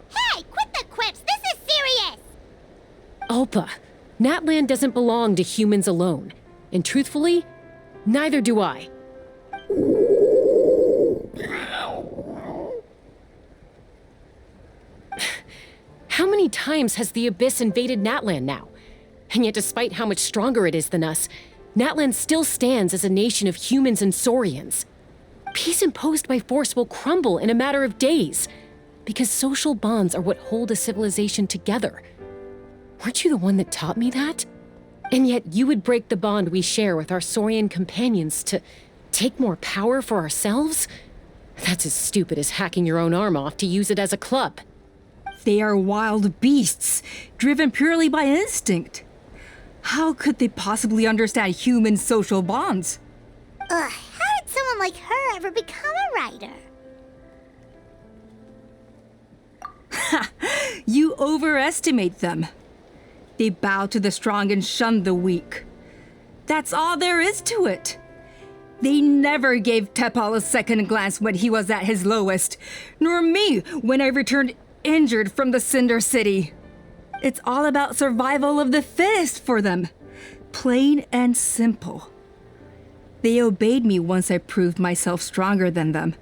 Hey, quit the quips! This is serious! Alpa, Natlan doesn't belong to humans alone. And truthfully, neither do I. How many times has the Abyss invaded Natlan now? And yet despite how much stronger it is than us, Natlan still stands as a nation of humans and Saurians. Peace imposed by force will crumble in a matter of days, because social bonds are what hold a civilization together. Weren't you the one that taught me that? And yet you would break the bond we share with our Saurian companions to take more power for ourselves? That's as stupid as hacking your own arm off to use it as a club. They are wild beasts, driven purely by instinct. How could they possibly understand human social bonds? Ugh, how did someone like her ever become a writer? You overestimate them. They bow to the strong and shun the weak. That's all there is to it. They never gave Tepal a second glance when he was at his lowest, nor me when I returned injured from the Cinder City. It's all about survival of the fittest for them. Plain and simple. They obeyed me once I proved myself stronger than them,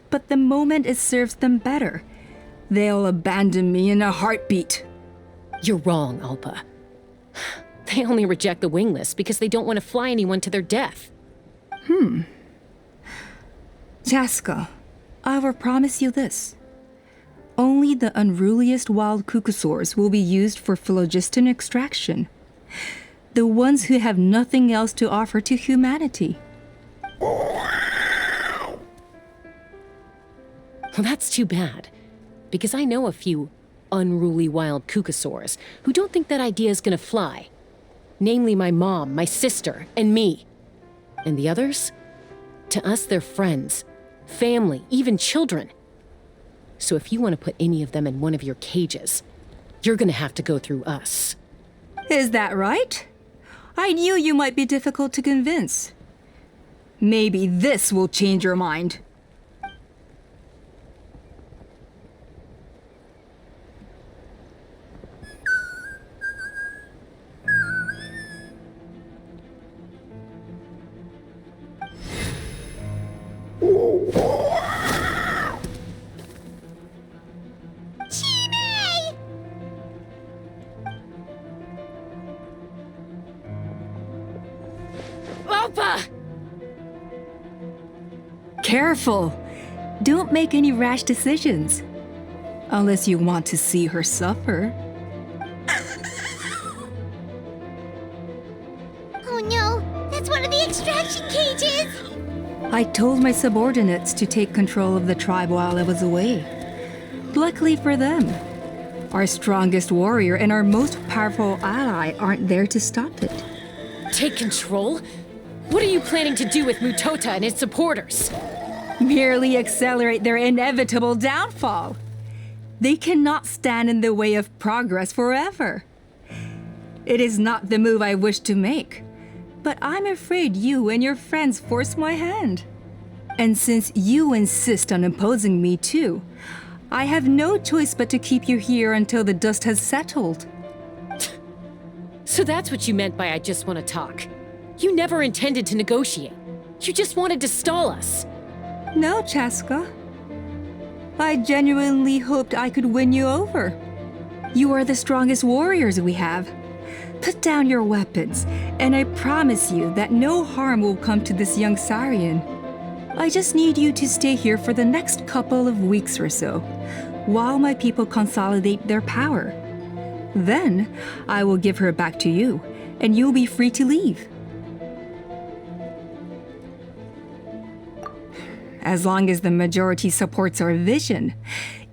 but the moment it serves them better, they'll abandon me in a heartbeat. You're wrong, Alpa. They only reject the Wingless because they don't want to fly anyone to their death. Chaska, I will promise you this. Only the unruliest wild Cucusaurs will be used for phlogiston extraction. The ones who have nothing else to offer to humanity. Well, that's too bad, because I know a few unruly wild Cucusaurs who don't think that idea is gonna fly. Namely my mom, my sister, and me. And the others? To us, they're friends, family, even children. So if you want to put any of them in one of your cages, you're gonna have to go through us. Is that right? I knew you might be difficult to convince. Maybe this will change your mind. Alpa! Careful! Don't make any rash decisions. Unless you want to see her suffer. Oh no, that's one of the extraction cages! I told my subordinates to take control of the tribe while I was away. Luckily for them, Our strongest warrior and our most powerful ally aren't there to stop it. Take control? What are you planning to do with Mutota and its supporters? Merely accelerate their inevitable downfall. They cannot stand in the way of progress forever. It is not the move I wish to make, but I'm afraid you and your friends force my hand. And since you insist on opposing me too, I have no choice but to keep you here until the dust has settled. So that's what you meant by I just want to talk. You never intended to negotiate. You just wanted to stall us. No, Chaska. I genuinely hoped I could win you over. You are the strongest warriors we have. Put down your weapons, and I promise you that no harm will come to this young Sarian. I just need you to stay here for the next couple of weeks or so, while my people consolidate their power. Then, I will give her back to you, and you'll be free to leave. As long as the majority supports our vision,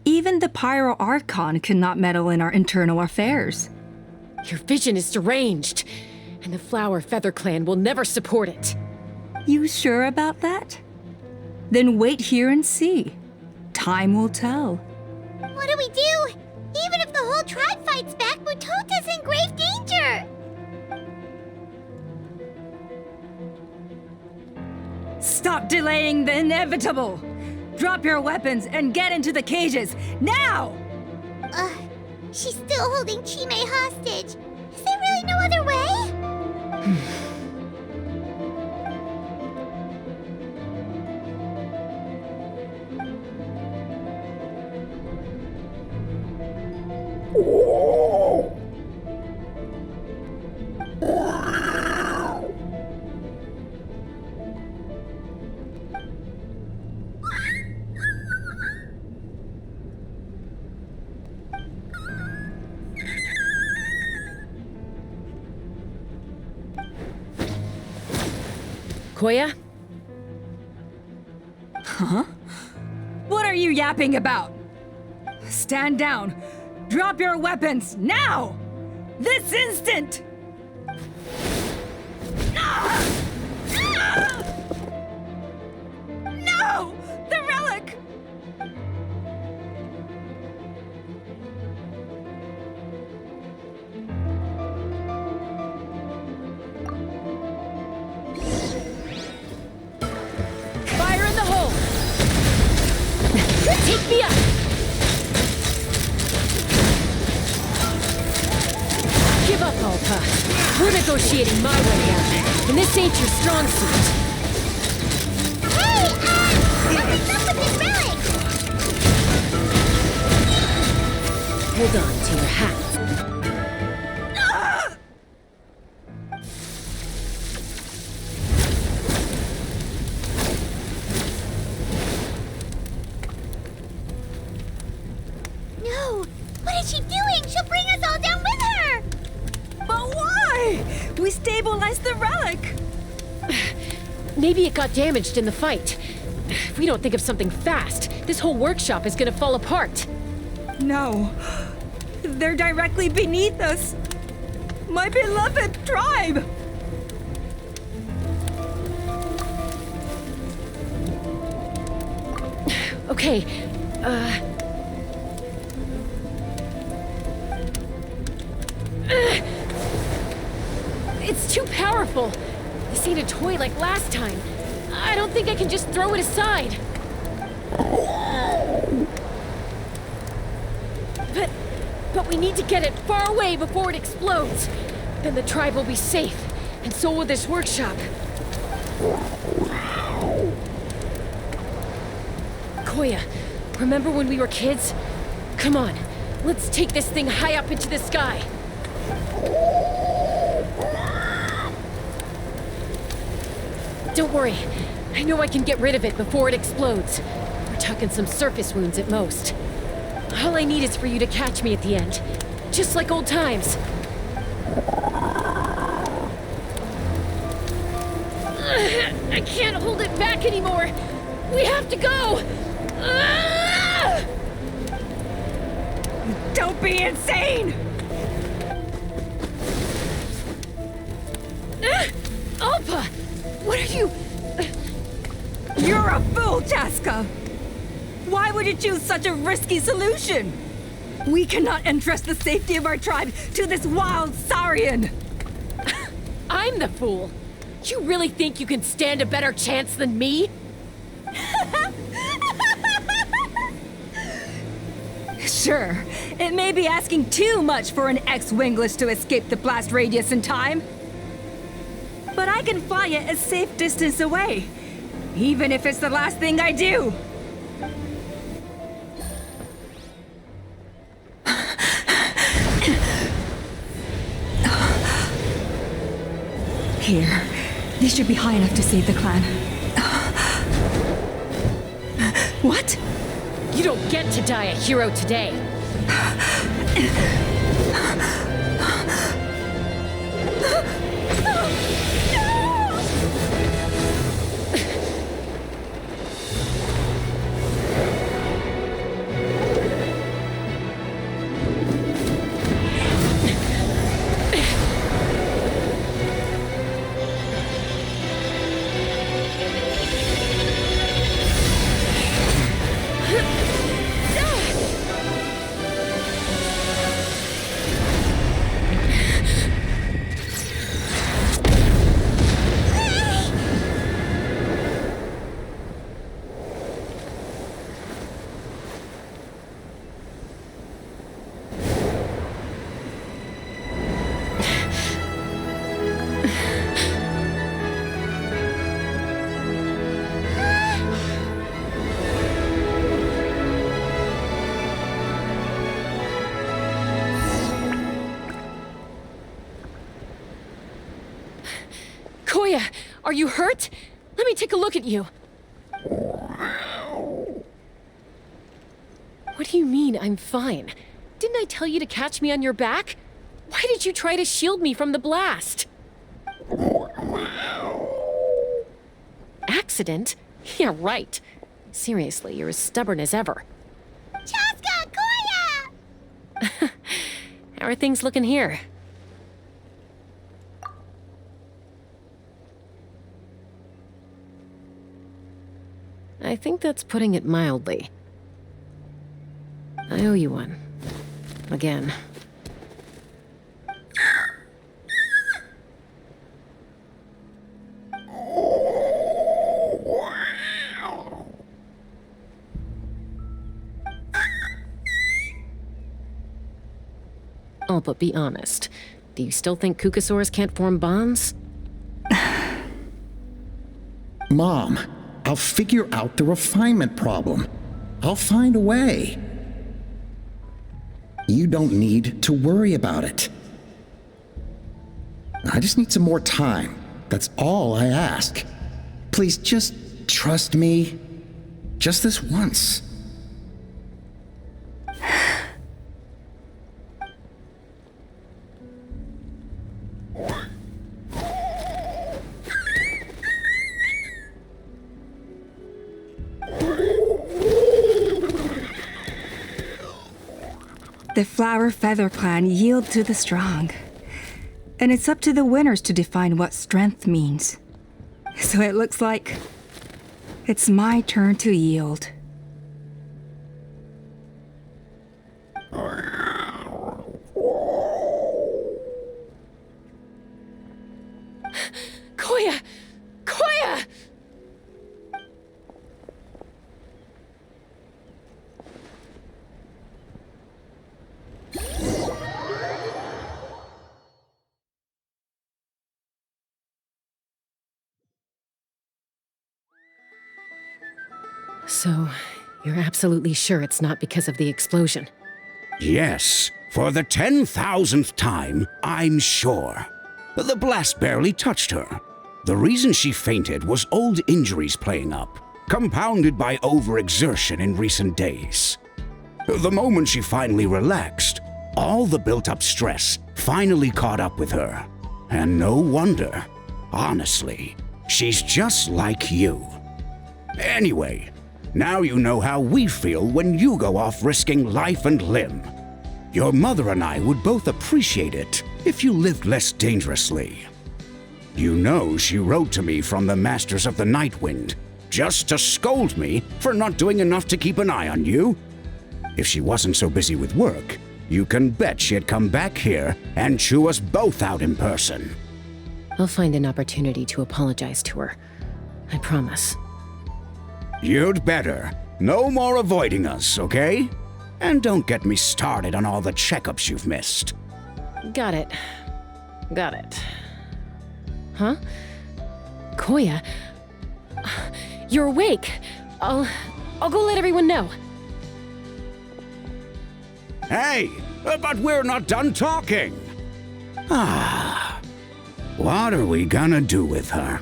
even the Pyro Archon cannot meddle in our internal affairs. Your vision is deranged, and the Flower Feather Clan will never support it. You sure about that? Then wait here and see. Time will tell. What do we do? Even if the whole tribe fights back, Mutota's in grave danger! Stop delaying the inevitable! Drop your weapons and get into the cages, now! She's still holding Chime hostage. Is there really no other way? Koya? Huh? What are you yapping about? Stand down. Drop your weapons, now! This instant! No! The relic! Fire in the hole! Take me up! Give up, Alpa. We're negotiating my way out, and this ain't your strong suit. Hey, something's up with this relic! Hold on to your hat. No! What is she doing? She'll bring us all down with her! But why? We stabilized the relic! Maybe it got damaged in the fight. If we don't think of something fast, this whole workshop is gonna fall apart. No. They're directly beneath us. My beloved tribe! Okay, it's too powerful. This ain't a toy like last time. I don't think I can just throw it aside. But we need to get it far away before it explodes. Then the tribe will be safe, and so will this workshop. Koya, remember when we were kids? Come on, let's take this thing high up into the sky. Don't worry, I know I can get rid of it before it explodes. We're talking some surface wounds at most. All I need is for you to catch me at the end, just like old times. I can't hold it back anymore. We have to go. Don't be insane! Alpa! What are you... You're a fool, Chaska! Why would you choose such a risky solution? We cannot entrust the safety of our tribe to this wild Saurian! I'm the fool! You really think you can stand a better chance than me? Sure, it may be asking too much for an ex-Wingless to escape the blast radius in time. But I can fly it a safe distance away, even if it's the last thing I do. Here, this should be high enough to save the clan. What? You don't get to die a hero today. Koya, are you hurt? Let me take a look at you. What do you mean, I'm fine? Didn't I tell you to catch me on your back? Why did you try to shield me from the blast? Accident? Yeah, right. Seriously, you're as stubborn as ever. Chaska, Koya! How are things looking here? I think that's putting it mildly. I owe you one. Again. Oh, but be honest. Do you still think Kukasaurs can't form bonds? Mom, I'll figure out the refinement problem. I'll find a way. You don't need to worry about it. I just need some more time. That's all I ask. Please just trust me. Just this once. The Flower Feather Clan yield to the strong. And it's up to the winners to define what strength means. So it looks like it's my turn to yield. Koya! Koya! So, you're absolutely sure it's not because of the explosion? Yes, for the 10,000th time, I'm sure. The blast barely touched her. The reason she fainted was old injuries playing up, compounded by overexertion in recent days. The moment she finally relaxed, all the built-up stress finally caught up with her. And no wonder. Honestly, she's just like you. Anyway, now you know how we feel when you go off risking life and limb. Your mother and I would both appreciate it if you lived less dangerously. You know she wrote to me from the Masters of the Night Wind, just to scold me for not doing enough to keep an eye on you. If she wasn't so busy with work, you can bet she'd come back here and chew us both out in person. I'll find an opportunity to apologize to her. I promise. You'd better. No more avoiding us, okay? And don't get me started on all the checkups you've missed. Got it. Got it. Huh? Koya? You're awake. I'll go let everyone know. Hey, but we're not done talking. What are we gonna do with her,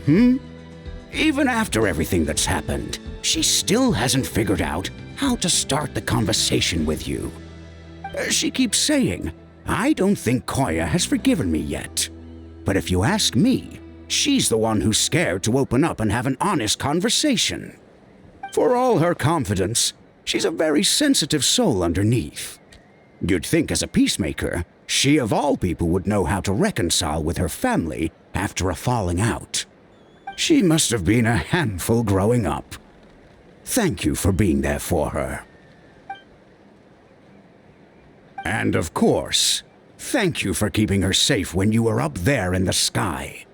Even after everything that's happened, she still hasn't figured out how to start the conversation with you. She keeps saying, I don't think Koya has forgiven me yet. But if you ask me, she's the one who's scared to open up and have an honest conversation. For all her confidence, she's a very sensitive soul underneath. You'd think as a peacemaker, she of all people would know how to reconcile with her family after a falling out. She must have been a handful growing up. Thank you for being there for her. And of course, thank you for keeping her safe when you were up there in the sky.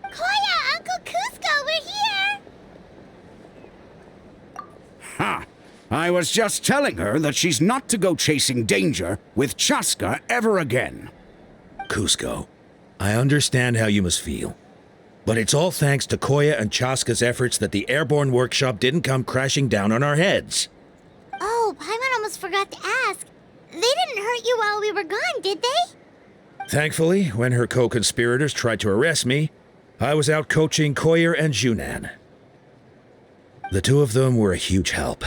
Koya, Uncle Cusco, we're here! Ha! I was just telling her that she's not to go chasing danger with Chaska ever again. Cusco, I understand how you must feel. But it's all thanks to Koya and Chaska's efforts that the airborne workshop didn't come crashing down on our heads. Oh, Paimon almost forgot to ask. They didn't hurt you while we were gone, did they? Thankfully, when her co-conspirators tried to arrest me, I was out coaching Koya and Junan. The two of them were a huge help.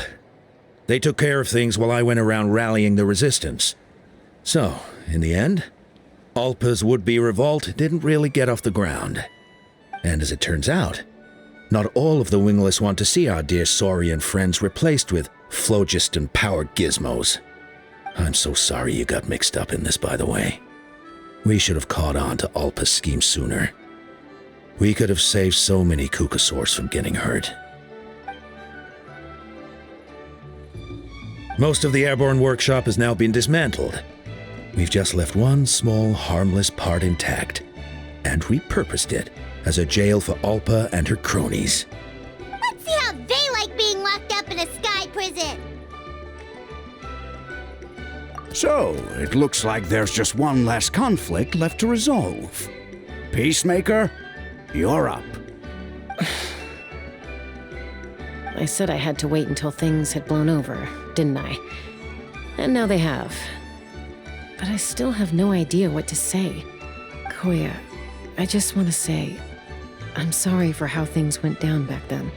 They took care of things while I went around rallying the resistance. So, in the end, Alpa's would-be revolt didn't really get off the ground. And as it turns out, not all of the Wingless want to see our dear Saurian friends replaced with phlogiston-powered gizmos. I'm so sorry you got mixed up in this, by the way. We should have caught on to Alpa's scheme sooner. We could have saved so many Kukasaurs from getting hurt. Most of the airborne workshop has now been dismantled. We've just left one small, harmless part intact, and repurposed it as a jail for Alpa and her cronies. Let's see how they like being locked up in a sky prison. So, it looks like there's just one last conflict left to resolve. Peacemaker, you're up. I said I had to wait until things had blown over, didn't I? And now they have. But I still have no idea what to say. Koya, I just want to say, I'm sorry for how things went down back then.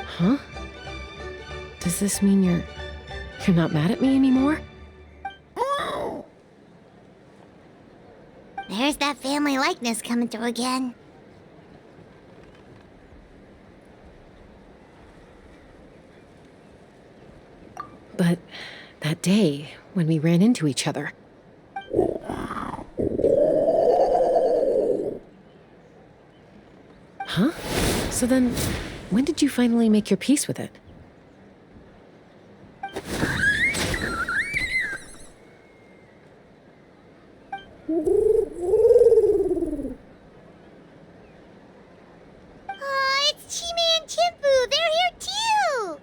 Huh? Does this mean you're not mad at me anymore? There's that family likeness coming through again. But that day, when we ran into each other. Huh? So then, when did you finally make your peace with it? Oh, it's Chime and Chimpu. They're here too.